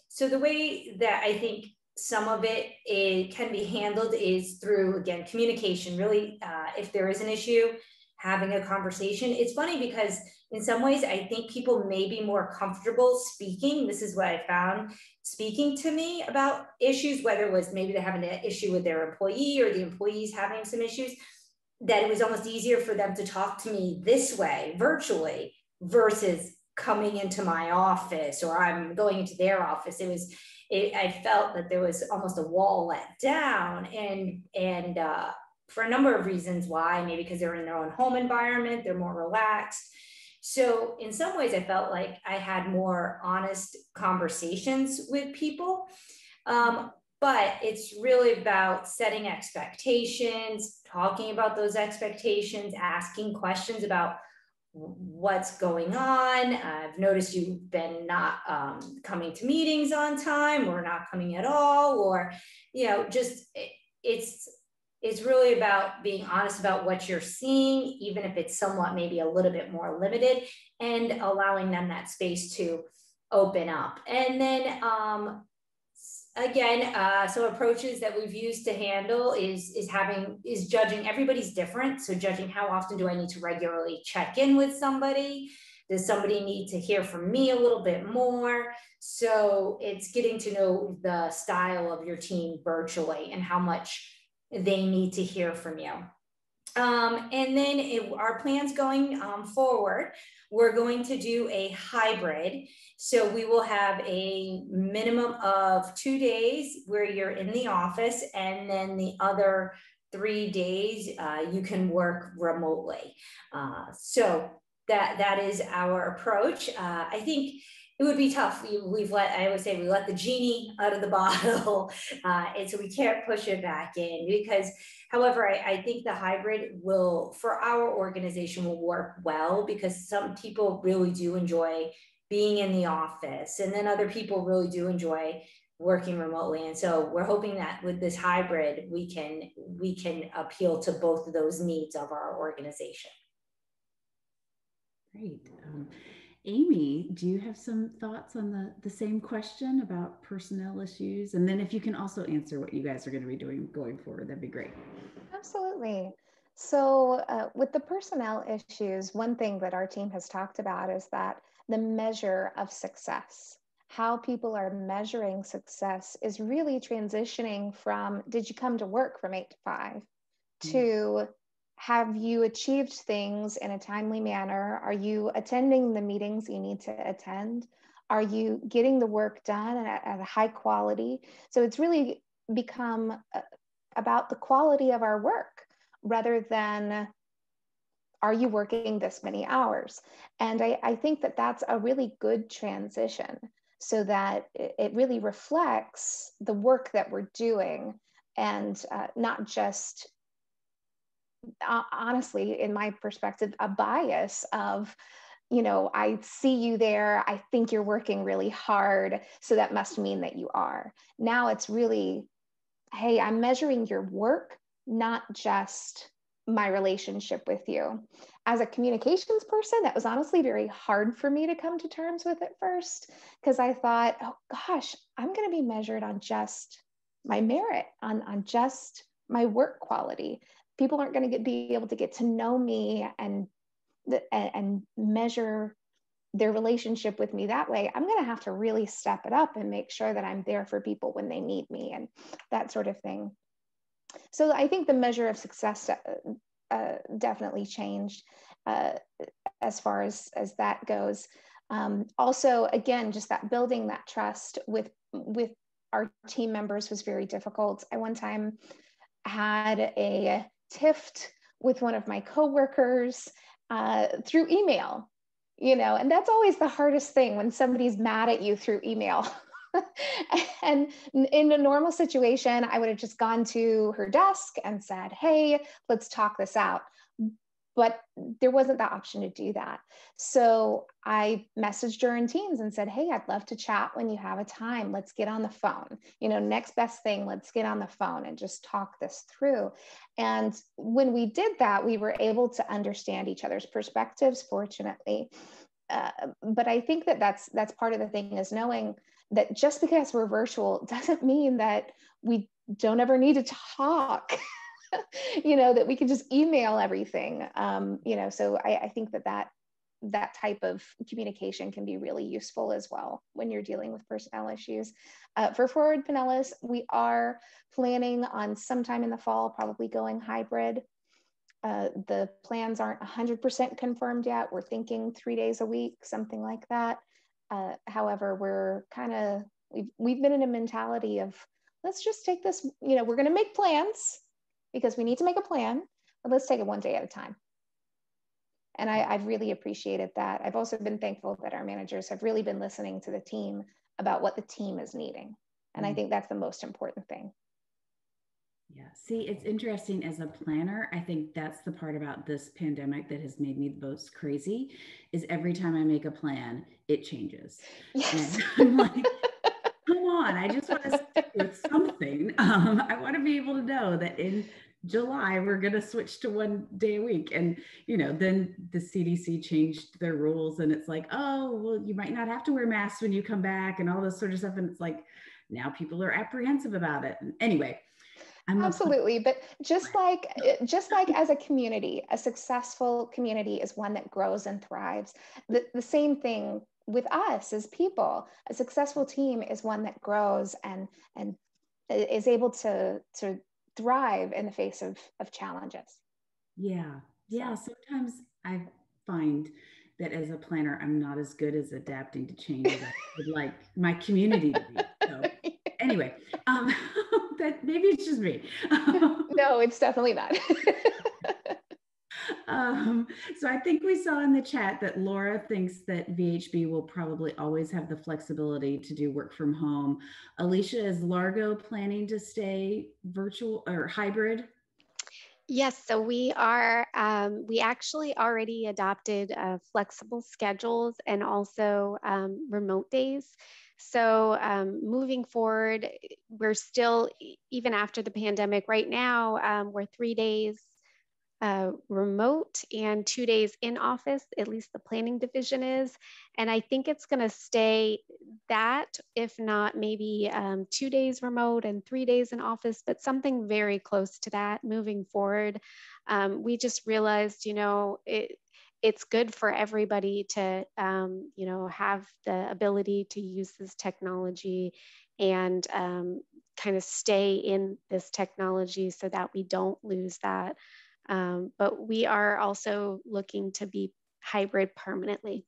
Speaker 3: So the way that I think some of it can be handled is through, again, communication. Really, if there is an issue, having a conversation. It's funny because in some ways, I think people may be more comfortable speaking. This is what I found, speaking to me about issues, whether it was maybe they're having an issue with their employee or the employee's having some issues, that it was almost easier for them to talk to me this way, virtually, versus coming into my office or I'm going into their office. I felt that there was almost a wall let down, and for a number of reasons why, maybe because they're in their own home environment, they're more relaxed. So in some ways, I felt like I had more honest conversations with people. But it's really about setting expectations, talking about those expectations, asking questions about what's going on. I've noticed you've been not coming to meetings on time, or not coming at all, or, just it's really about being honest about what you're seeing, even if it's somewhat maybe a little bit more limited, and allowing them that space to open up. And then again, so approaches that we've used to handle is judging. Everybody's different. So judging how often do I need to regularly check in with somebody? Does somebody need to hear from me a little bit more? So it's getting to know the style of your team virtually and how much they need to hear from you. And then our plans going forward, we're going to do a hybrid. So we will have a minimum of 2 days where you're in the office, and then the other 3 days you can work remotely. So that is our approach. I think it would be tough. I always say we let the genie out of the bottle, and so we can't push it back in. Because, however, I think the hybrid will, for our organization, will work well, because some people really do enjoy being in the office, and then other people really do enjoy working remotely. And so we're hoping that with this hybrid, we can appeal to both of those needs of our organization.
Speaker 1: Great. Amy, do you have some thoughts on the same question about personnel issues? And then if you can also answer what you guys are going to be doing going forward, that'd be great.
Speaker 2: Absolutely. So with the personnel issues, one thing that our team has talked about is that the measure of success, how people are measuring success, is really transitioning from, did you come to work from 8 to 5, to have you achieved things in a timely manner? Are you attending the meetings you need to attend? Are you getting the work done at a high quality? So it's really become about the quality of our work rather than, are you working this many hours? And I think that that's a really good transition, so that it really reflects the work that we're doing, and not just, honestly, in my perspective, a bias of, I see you there, I think you're working really hard, so that must mean that you are. Now it's really, hey, I'm measuring your work, not just my relationship with you. As a communications person, that was honestly very hard for me to come to terms with at first, because I thought, oh gosh, I'm going to be measured on just my merit, on just my work quality. People aren't going to be able to get to know me and measure their relationship with me that way. I'm going to have to really step it up and make sure that I'm there for people when they need me, and that sort of thing. So I think the measure of success definitely changed as far as that goes. Also, again, just that building that trust with our team members was very difficult. I one time had a tiff with one of my coworkers through email, and that's always the hardest thing, when somebody's mad at you through email. And in a normal situation, I would have just gone to her desk and said, hey, let's talk this out. But there wasn't that option to do that. So I messaged her in Teams and said, hey, I'd love to chat when you have a time. Let's get on the phone. Next best thing, let's get on the phone and just talk this through. And when we did that, we were able to understand each other's perspectives, fortunately. But I think that that's part of the thing, is knowing that just because we're virtual doesn't mean that we don't ever need to talk. That we can just email everything. So I think that type of communication can be really useful as well when you're dealing with personnel issues. For Forward Pinellas, we are planning on sometime in the fall, probably going hybrid. The plans aren't 100% confirmed yet. We're thinking 3 days a week, something like that. However, we're we've been in a mentality of, let's just take this, we're going to make plans, because we need to make a plan, but let's take it one day at a time. And I've really appreciated that. I've also been thankful that our managers have really been listening to the team about what the team is needing. And I think that's the most important thing.
Speaker 1: Yeah, see, it's interesting as a planner. I think that's the part about this pandemic that has made me the most crazy is every time I make a plan, it changes.
Speaker 2: Yes.
Speaker 1: And I'm like, come on, I just want to stick with something. I want to be able to know that in July, we're going to switch to 1 day a week. And, then the CDC changed their rules and it's like, oh, well, you might not have to wear masks when you come back and all this sort of stuff. And it's like, now people are apprehensive about it. And anyway,
Speaker 2: absolutely. But just like as a community, a successful community is one that grows and thrives. The same thing with us as people. A successful team is one that grows and is able to thrive in the face of challenges.
Speaker 1: Yeah. Sometimes I find that as a planner, I'm not as good as adapting to change as I would like my community to be. So anyway, that maybe it's just me.
Speaker 2: No, it's definitely not.
Speaker 1: So I think we saw in the chat that Laura thinks that VHB will probably always have the flexibility to do work from home. Alicia, is Largo planning to stay virtual or hybrid?
Speaker 4: Yes, so we are, we actually already adopted flexible schedules and also remote days. So moving forward, we're still, even after the pandemic right now, we're 3 days remote and 2 days in office, at least the planning division is. And I think it's going to stay that, if not maybe 2 days remote and 3 days in office, but something very close to that moving forward. We just realized, it's good for everybody to, have the ability to use this technology and kind of stay in this technology so that we don't lose that. But we are also looking to be hybrid permanently.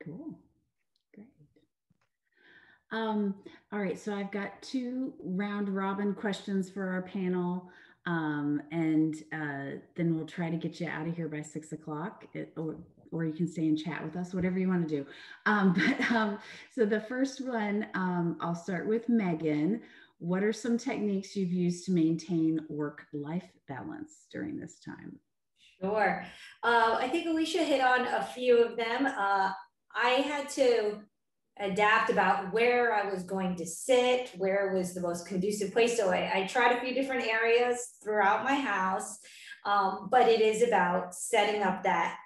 Speaker 1: Cool. Great. All right, so I've got 2 round robin questions for our panel. And then we'll try to get you out of here by 6 o'clock, or you can stay and chat with us, whatever you want to do. So the first one, I'll start with Megan. What are some techniques you've used to maintain work-life balance during this time?
Speaker 3: Sure. I think Alicia hit on a few of them. I had to adapt about where I was going to sit, where was the most conducive place. So I tried a few different areas throughout my house, but it is about setting up that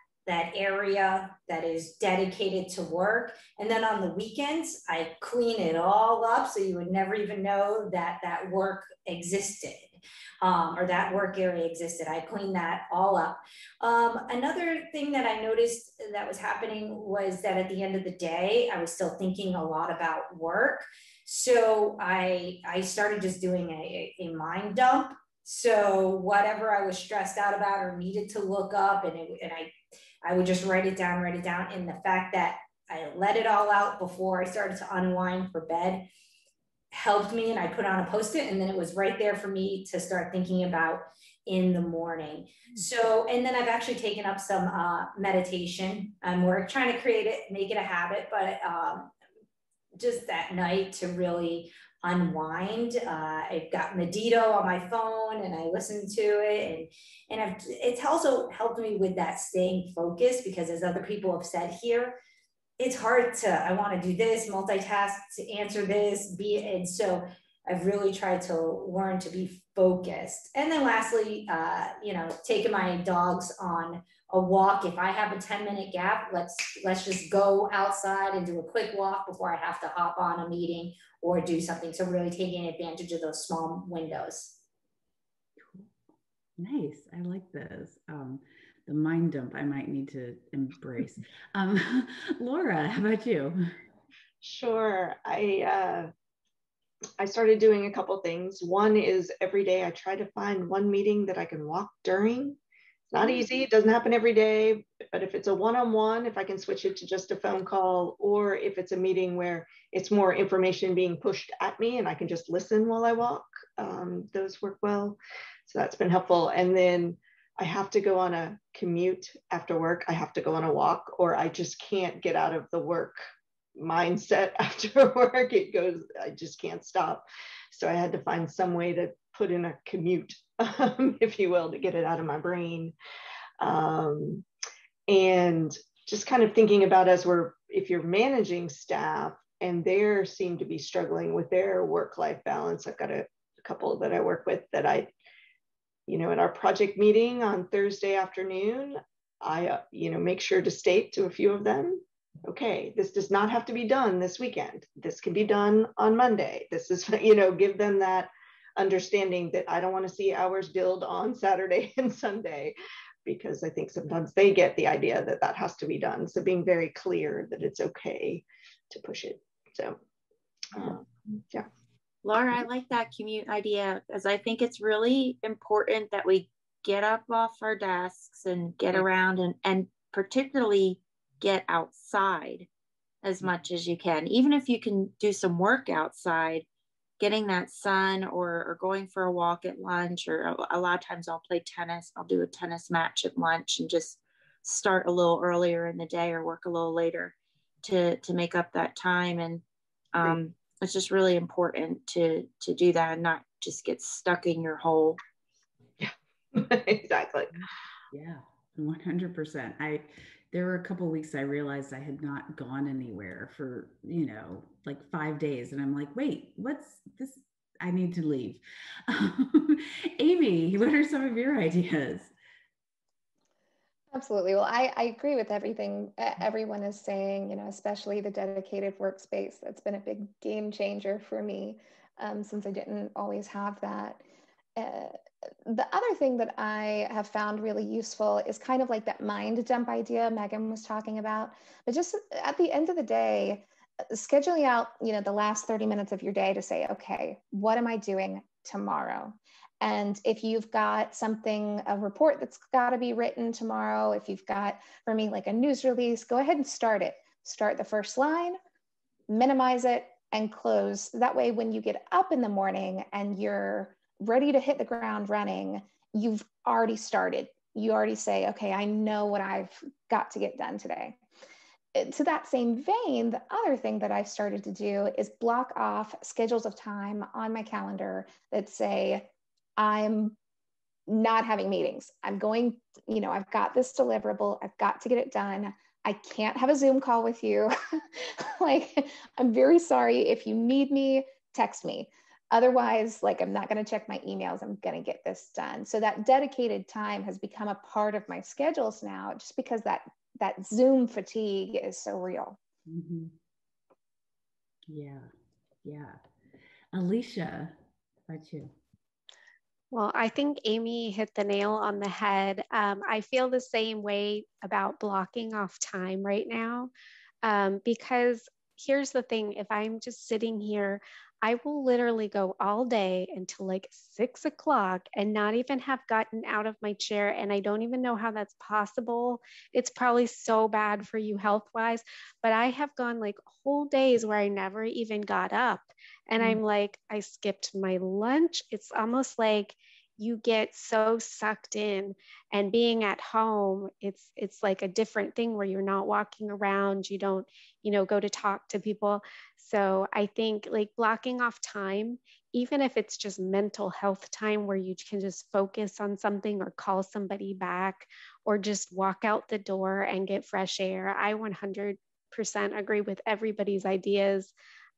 Speaker 3: area that is dedicated to work. And then on the weekends, I clean it all up so you would never even know that work existed. Or that work area existed. I cleaned that all up. Another thing that I noticed that was happening was that at the end of the day, I was still thinking a lot about work. So I started just doing a mind dump. So whatever I was stressed out about or needed to look up, and I would just write it down. And the fact that I let it all out before I started to unwind for bed helped me, and I put on a Post-it, and then it was right there for me to start thinking about in the morning. So, and then I've actually taken up some meditation. We're trying to make it a habit, but just that night to really unwind. I've got Medito on my phone and I listen to it, and it's also helped me with that staying focused, because as other people have said here, it's hard I want to do this, multitask, to answer this, and so I've really tried to learn to be focused. And then lastly, taking my dogs on a walk. If I have a 10-minute gap, let's just go outside and do a quick walk before I have to hop on a meeting or do something. So really taking advantage of those small windows.
Speaker 1: Nice, I like those. The mind dump I might need to embrace. Laura, how about you?
Speaker 5: Sure. I started doing a couple things. One is every day I try to find one meeting that I can walk during. It's not easy. It doesn't happen every day, but if it's a one-on-one, if I can switch it to just a phone call, or if it's a meeting where it's more information being pushed at me and I can just listen while I walk, those work well. So that's been helpful. And then I have to go on a commute after work, I have to go on a walk, or I just can't get out of the work mindset after work. It goes, I just can't stop. So I had to find some way to put in a commute, if you will, to get it out of my brain. And just kind of thinking about if you're managing staff and they seem to be struggling with their work-life balance. I've got a couple that I work with that in our project meeting on Thursday afternoon, I, make sure to state to a few of them, okay, this does not have to be done this weekend. This can be done on Monday. This is, give them that understanding that I don't want to see hours billed on Saturday and Sunday, because I think sometimes they get the idea that that has to be done. So being very clear that it's okay to push it. So, yeah.
Speaker 6: Laura, I like that commute idea, because I think it's really important that we get up off our desks and get around and particularly get outside as much as you can. Even if you can do some work outside, getting that sun or going for a walk at lunch, or a lot of times I'll play tennis. I'll do a tennis match at lunch and just start a little earlier in the day or work a little later to make up that time. And it's just really important to do that and not just get stuck in your hole.
Speaker 5: Yeah, exactly.
Speaker 1: Yeah, 100%. There were a couple of weeks I realized I had not gone anywhere for, like 5 days. And I'm like, wait, what's this? I need to leave. Amy, what are some of your ideas?
Speaker 2: Absolutely. Well, I agree with everything everyone is saying, especially the dedicated workspace. That's been a big game changer for me, since I didn't always have that. The other thing that I have found really useful is kind of like that mind dump idea Megan was talking about. But just at the end of the day, scheduling out, the last 30 minutes of your day to say, okay, what am I doing tomorrow? And if you've got a report that's got to be written tomorrow, if you've got, for me, like a news release, go ahead and start it. Start the first line, minimize it, and close. That way, when you get up in the morning and you're ready to hit the ground running, you've already started. You already say, okay, I know what I've got to get done today. To that same vein, the other thing that I've started to do is block off schedules of time on my calendar that say, I'm not having meetings. I'm going, I've got this deliverable. I've got to get it done. I can't have a Zoom call with you. Like, I'm very sorry. If you need me, text me. Otherwise, I'm not going to check my emails. I'm going to get this done. So that dedicated time has become a part of my schedules now, just because that Zoom fatigue is so real.
Speaker 1: Mm-hmm. Yeah. Alicia, how about you?
Speaker 4: Well, I think Amy hit the nail on the head. I feel the same way about blocking off time right now, because here's the thing. If I'm just sitting here, I will literally go all day until like 6 o'clock and not even have gotten out of my chair. And I don't even know how that's possible. It's probably so bad for you health-wise, but I have gone like whole days where I never even got up. And I'm like, I skipped my lunch. It's almost like you get so sucked in, and being at home, it's like a different thing where you're not walking around, you don't, go to talk to people. So I think like blocking off time, even if it's just mental health time where you can just focus on something or call somebody back or just walk out the door and get fresh air. I 100% agree with everybody's ideas.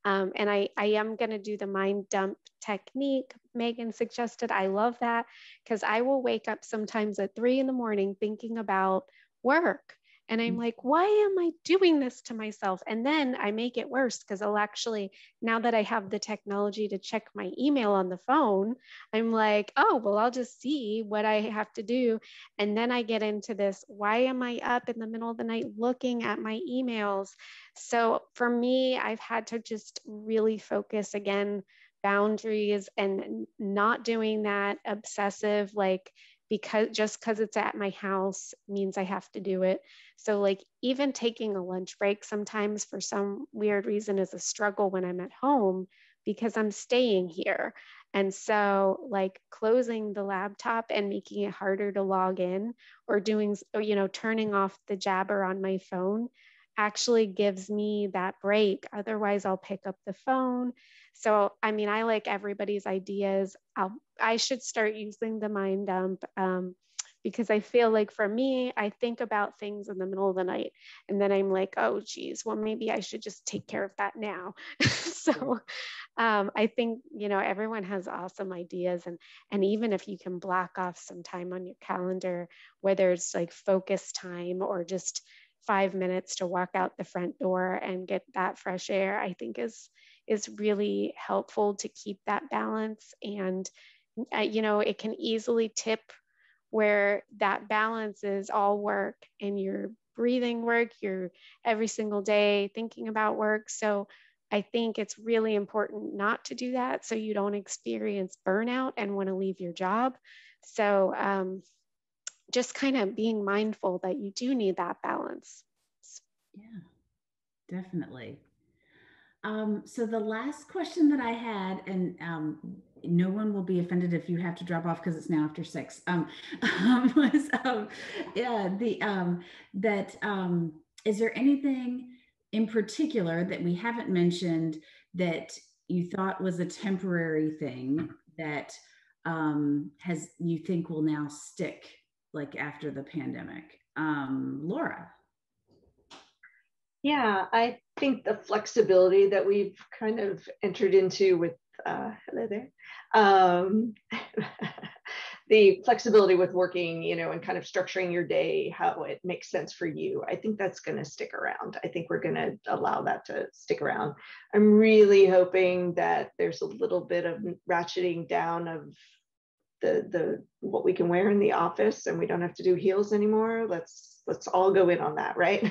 Speaker 4: And I am going to do the mind dump technique Megan suggested. I love that, because I will wake up sometimes at 3 a.m. thinking about work. And I'm like, why am I doing this to myself? And then I make it worse, because I'll actually, now that I have the technology to check my email on the phone, I'm like, oh, well, I'll just see what I have to do. And then I get into this, why am I up in the middle of the night looking at my emails? So for me, I've had to just really focus again, boundaries, and not doing that obsessive, like, because it's at my house means I have to do it. So like even taking a lunch break sometimes for some weird reason is a struggle when I'm at home, because I'm staying here. And so like closing the laptop and making it harder to log in, or doing, you know, turning off the jabber on my phone actually gives me that break. Otherwise I'll pick up the phone. So, I mean, I like everybody's ideas. I should start using the mind dump, because I feel like for me, I think about things in the middle of the night and then I'm like, oh geez, well, maybe I should just take care of that now. So I think, you know, everyone has awesome ideas, and even if you can block off some time on your calendar, whether it's like focus time or just 5 minutes to walk out the front door and get that fresh air, I think is really helpful to keep that balance. And you know, it can easily tip where that balance is all work and you're breathing work, you're every single day thinking about work. So I think it's really important not to do that so you don't experience burnout and want to leave your job. So just kind of being mindful that you do need that balance.
Speaker 1: Yeah, definitely. So the last question that I had, and no one will be offended if you have to drop off because it's now after 6, was is there anything in particular that we haven't mentioned that you thought was a temporary thing that you think will now stick, like after the pandemic? Laura.
Speaker 5: Yeah, I think the flexibility that we've kind of entered into with, hello there, the flexibility with working, you know, and kind of structuring your day, how it makes sense for you. I think that's going to stick around. I think we're going to allow that to stick around. I'm really hoping that there's a little bit of ratcheting down of the what we can wear in the office, and we don't have to do heels anymore. Let's all go in on that, right?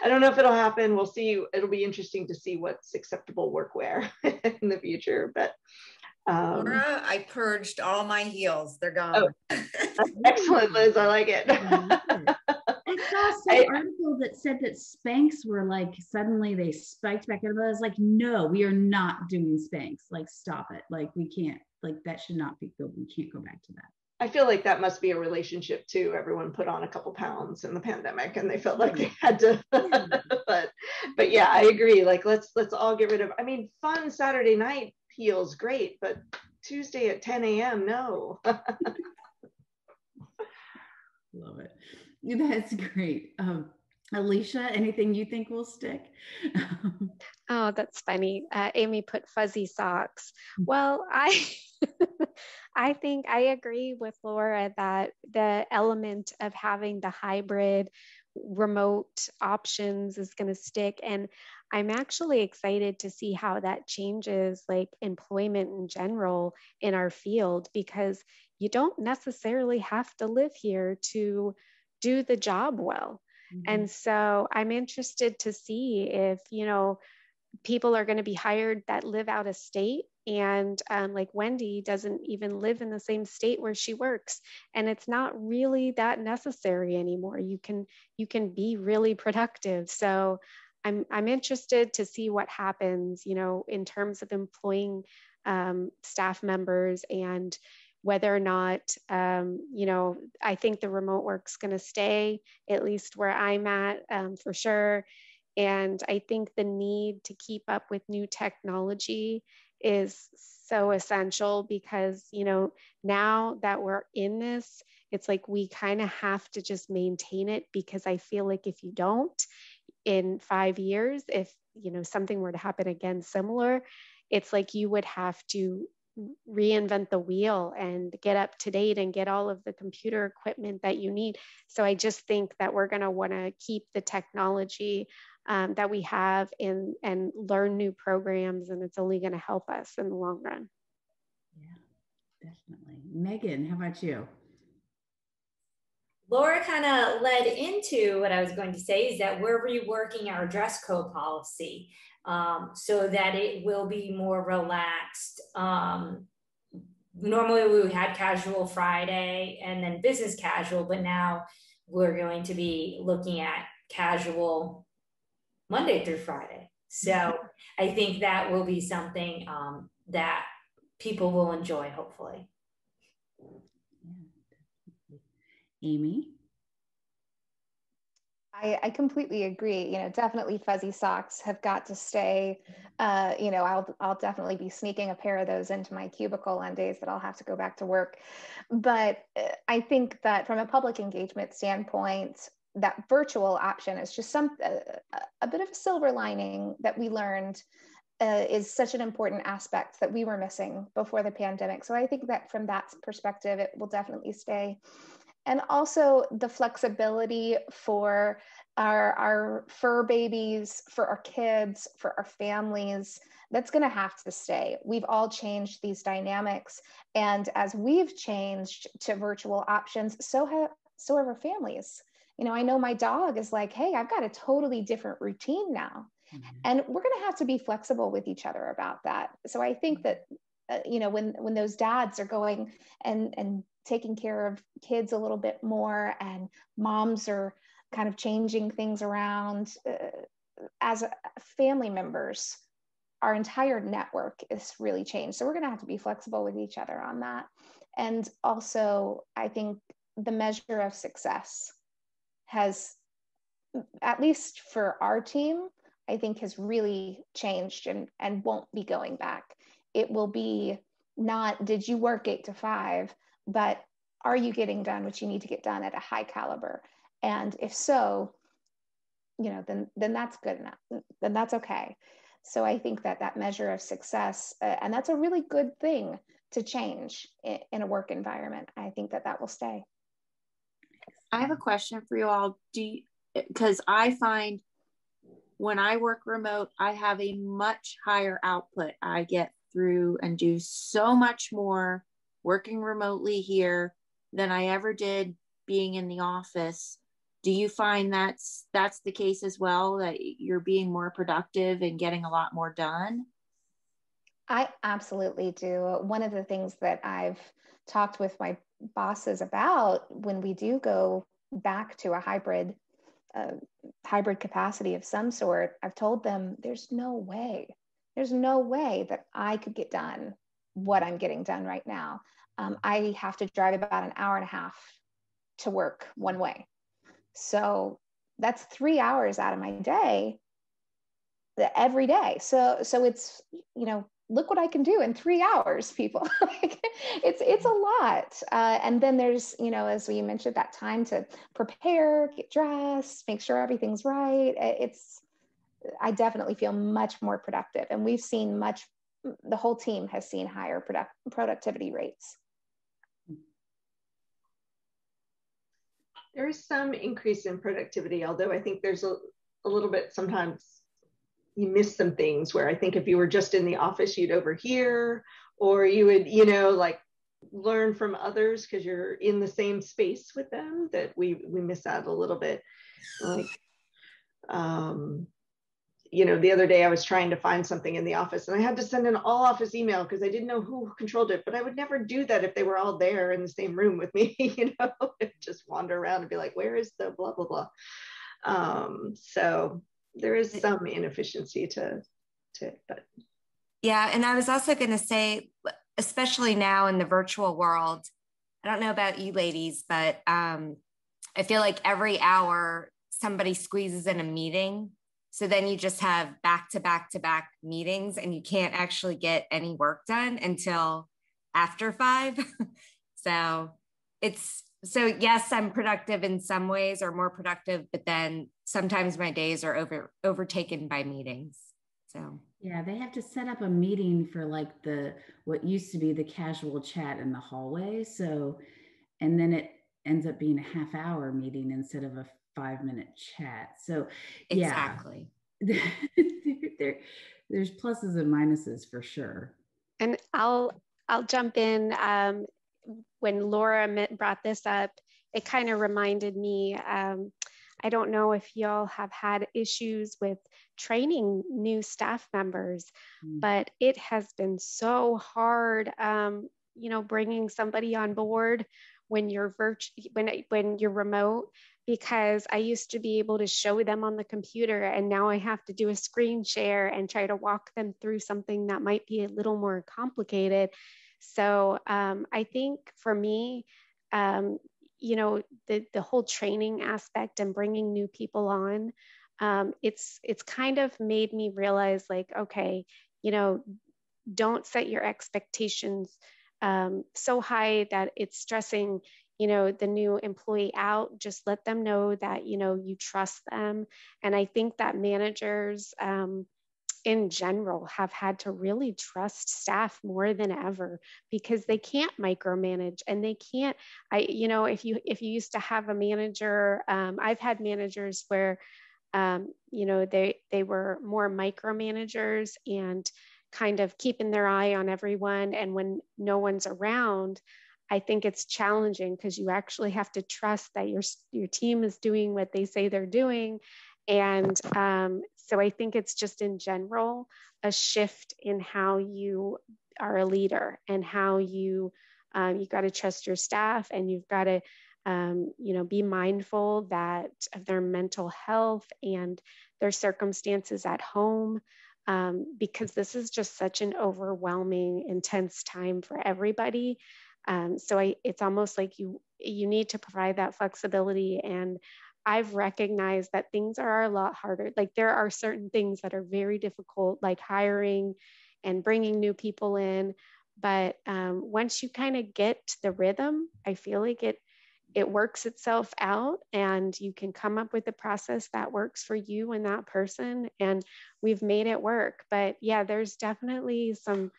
Speaker 5: I don't know if it'll happen. We'll see. It'll be interesting to see what's acceptable workwear in the future. But
Speaker 7: Laura, I purged all my heels. They're gone.
Speaker 5: Oh, excellent, Liz. I like it.
Speaker 1: I saw some article that said that Spanx were like, suddenly they spiked back up. I was like, no, we are not doing Spanx. Like, stop it. Like, we can't, like, that should not be good. We can't go back to that.
Speaker 5: I feel like that must be a relationship too. Everyone put on a couple pounds in the pandemic and they felt like they had to, but yeah, I agree. Like, let's all get rid of, I mean, fun Saturday night heels, great, but Tuesday at 10 a.m., no.
Speaker 1: Love it. That's great. Alicia, anything you think will stick?
Speaker 4: Oh, that's funny. Amy put fuzzy socks. Well, I think I agree with Laura that the element of having the hybrid remote options is going to stick. And I'm actually excited to see how that changes like employment in general in our field, because you don't necessarily have to live here to do the job well. And so I'm interested to see if, you know, people are going to be hired that live out of state. And like Wendy doesn't even live in the same state where she works. And it's not really that necessary anymore. You can be really productive. So I'm interested to see what happens, you know, in terms of employing staff members, and whether or not, you know, I think the remote work's going to stay, at least where I'm at, for sure. And I think the need to keep up with new technology is so essential, because, you know, now that we're in this, it's like we kind of have to just maintain it, because I feel like if you don't, in 5 years, if, you know, something were to happen again similar, it's like you would have to reinvent the wheel and get up to date and get all of the computer equipment that you need. So I just think that we're going to want to keep the technology that we have and learn new programs, and it's only going to help us in the long run.
Speaker 1: Yeah, definitely. Megan, how about you?
Speaker 3: Laura kind of led into what I was going to say, is that we're reworking our dress code policy so that it will be more relaxed. Normally we had casual Friday and then business casual, but now we're going to be looking at casual Monday through Friday. So I think that will be something that people will enjoy, hopefully.
Speaker 1: Amy?
Speaker 2: I completely agree. Definitely fuzzy socks have got to stay. I'll definitely be sneaking a pair of those into my cubicle on days that I'll have to go back to work. But I think that from a public engagement standpoint, that virtual option is just a bit of a silver lining that we learned is such an important aspect that we were missing before the pandemic. So I think that from that perspective, it will definitely stay. And also the flexibility for our fur babies, for our kids, for our families, that's going to have to stay. We've all changed these dynamics. And as we've changed to virtual options, so have our families. I know my dog is like, hey, I've got a totally different routine now. Mm-hmm. And we're going to have to be flexible with each other about that. So I think that, when those dads are going and taking care of kids a little bit more, and moms are kind of changing things around as family members, our entire network is really changed. So we're going to have to be flexible with each other on that. And also, I think the measure of success has, at least for our team, I think has really changed and won't be going back. It will be not, did you work 8 to 5, but are you getting done what you need to get done at a high caliber? And if so, then that's good enough. Then that's okay. So I think that measure of success, and that's a really good thing to change in a work environment. I think that will stay.
Speaker 6: I have a question for you all. Because I find when I work remote, I have a much higher output. I get through and do so much more working remotely here than I ever did being in the office. Do you find that's the case as well, that you're being more productive and getting a lot more done?
Speaker 2: I absolutely do. One of the things that I've talked with my bosses about when we do go back to a hybrid capacity of some sort, I've told them there's no way that I could get done what I'm getting done right now. I have to drive about an hour and a half to work one way. So that's 3 hours out of my day every day. So it's, look what I can do in 3 hours, people. It's a lot. And then there's, as we mentioned, that time to prepare, get dressed, make sure everything's right. I definitely feel much more productive. And we've seen the whole team has seen higher productivity rates.
Speaker 5: There is some increase in productivity, although I think there's a little bit, sometimes you miss some things where I think if you were just in the office, you'd overhear, or you would, like learn from others because you're in the same space with them, that we miss out a little bit. Like, the other day I was trying to find something in the office and I had to send an all office email because I didn't know who controlled it, but I would never do that if they were all there in the same room with me, just wander around and be like, where is the blah, blah, blah. So there is some inefficiency to it, but.
Speaker 8: Yeah. And I was also going to say, especially now in the virtual world, I don't know about you ladies, but I feel like every hour somebody squeezes in a meeting. So then you just have back to back to back meetings and you can't actually get any work done until after 5. So yes, I'm productive in some ways, or more productive, but then sometimes my days are overtaken by meetings. So
Speaker 1: yeah, they have to set up a meeting for like what used to be the casual chat in the hallway. So, and then it ends up being a half-hour meeting instead of a 5-minute chat. So yeah,
Speaker 8: exactly.
Speaker 1: There's pluses and minuses for sure.
Speaker 4: And I'll jump in. When Laura brought this up, it kind of reminded me, I don't know if y'all have had issues with training new staff members, but it has been so hard, bringing somebody on board when you're when you're remote, because I used to be able to show them on the computer, and now I have to do a screen share and try to walk them through something that might be a little more complicated. So I think for me, you know, the whole training aspect and bringing new people on, it's kind of made me realize, like, okay, you know, don't set your expectations so high that it's stressing, you know, the new employee out. Just let them know that, you know, you trust them. And I think that managers in general have had to really trust staff more than ever, because they can't micromanage, and they can't, you know, if you used to have a manager, I've had managers where you know, they were more micromanagers and kind of keeping their eye on everyone. And when no one's around, I think it's challenging, because you actually have to trust that your team is doing what they say they're doing. And so I think it's just in general a shift in how you are a leader, and how you got to trust your staff, and you've got to you know, be mindful that of their mental health and their circumstances at home, because this is just such an overwhelming, intense time for everybody. So it's almost like you need to provide that flexibility. And I've recognized that things are a lot harder. Like, there are certain things that are very difficult, like hiring and bringing new people in. But once you kind of get the rhythm, I feel like it works itself out, and you can come up with a process that works for you and that person. And we've made it work. But yeah, there's definitely some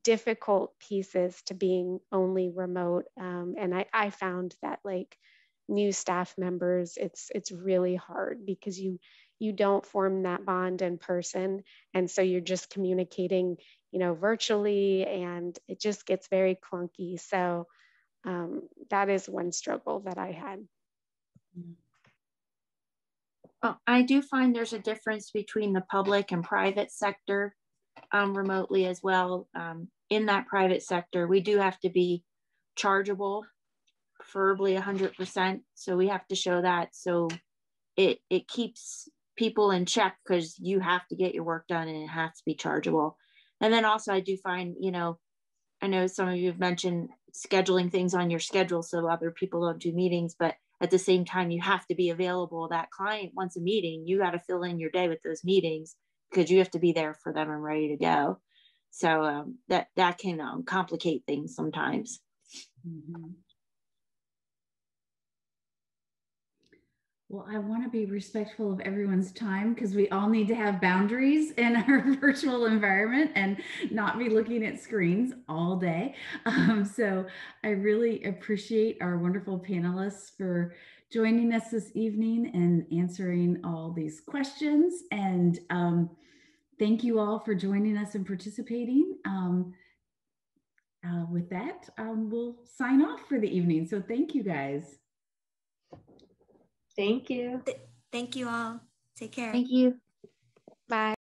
Speaker 4: difficult pieces to being only remote. And I found that, like, new staff members, it's really hard, because you don't form that bond in person. And so you're just communicating, you know, virtually, and it just gets very clunky. So that is one struggle that I had.
Speaker 6: Well, I do find there's a difference between the public and private sector remotely as well. In that private sector, we do have to be chargeable, preferably 100%. So we have to show that. So it keeps people in check, because you have to get your work done, and it has to be chargeable. And then also I do find, you know, I know some of you have mentioned scheduling things on your schedule so other people don't do meetings, but at the same time, you have to be available. That client wants a meeting, you got to fill in your day with those meetings, because you have to be there for them and ready to go. So that can complicate things sometimes.
Speaker 1: Mm-hmm. Well, I want to be respectful of everyone's time, because we all need to have boundaries in our virtual environment and not be looking at screens all day. So I really appreciate our wonderful panelists for joining us this evening and answering all these questions. And thank you all for joining us and participating. With that, we'll sign off for the evening. So thank you, guys.
Speaker 5: Thank you.
Speaker 8: Thank you all. Take care.
Speaker 6: Thank you.
Speaker 4: Bye.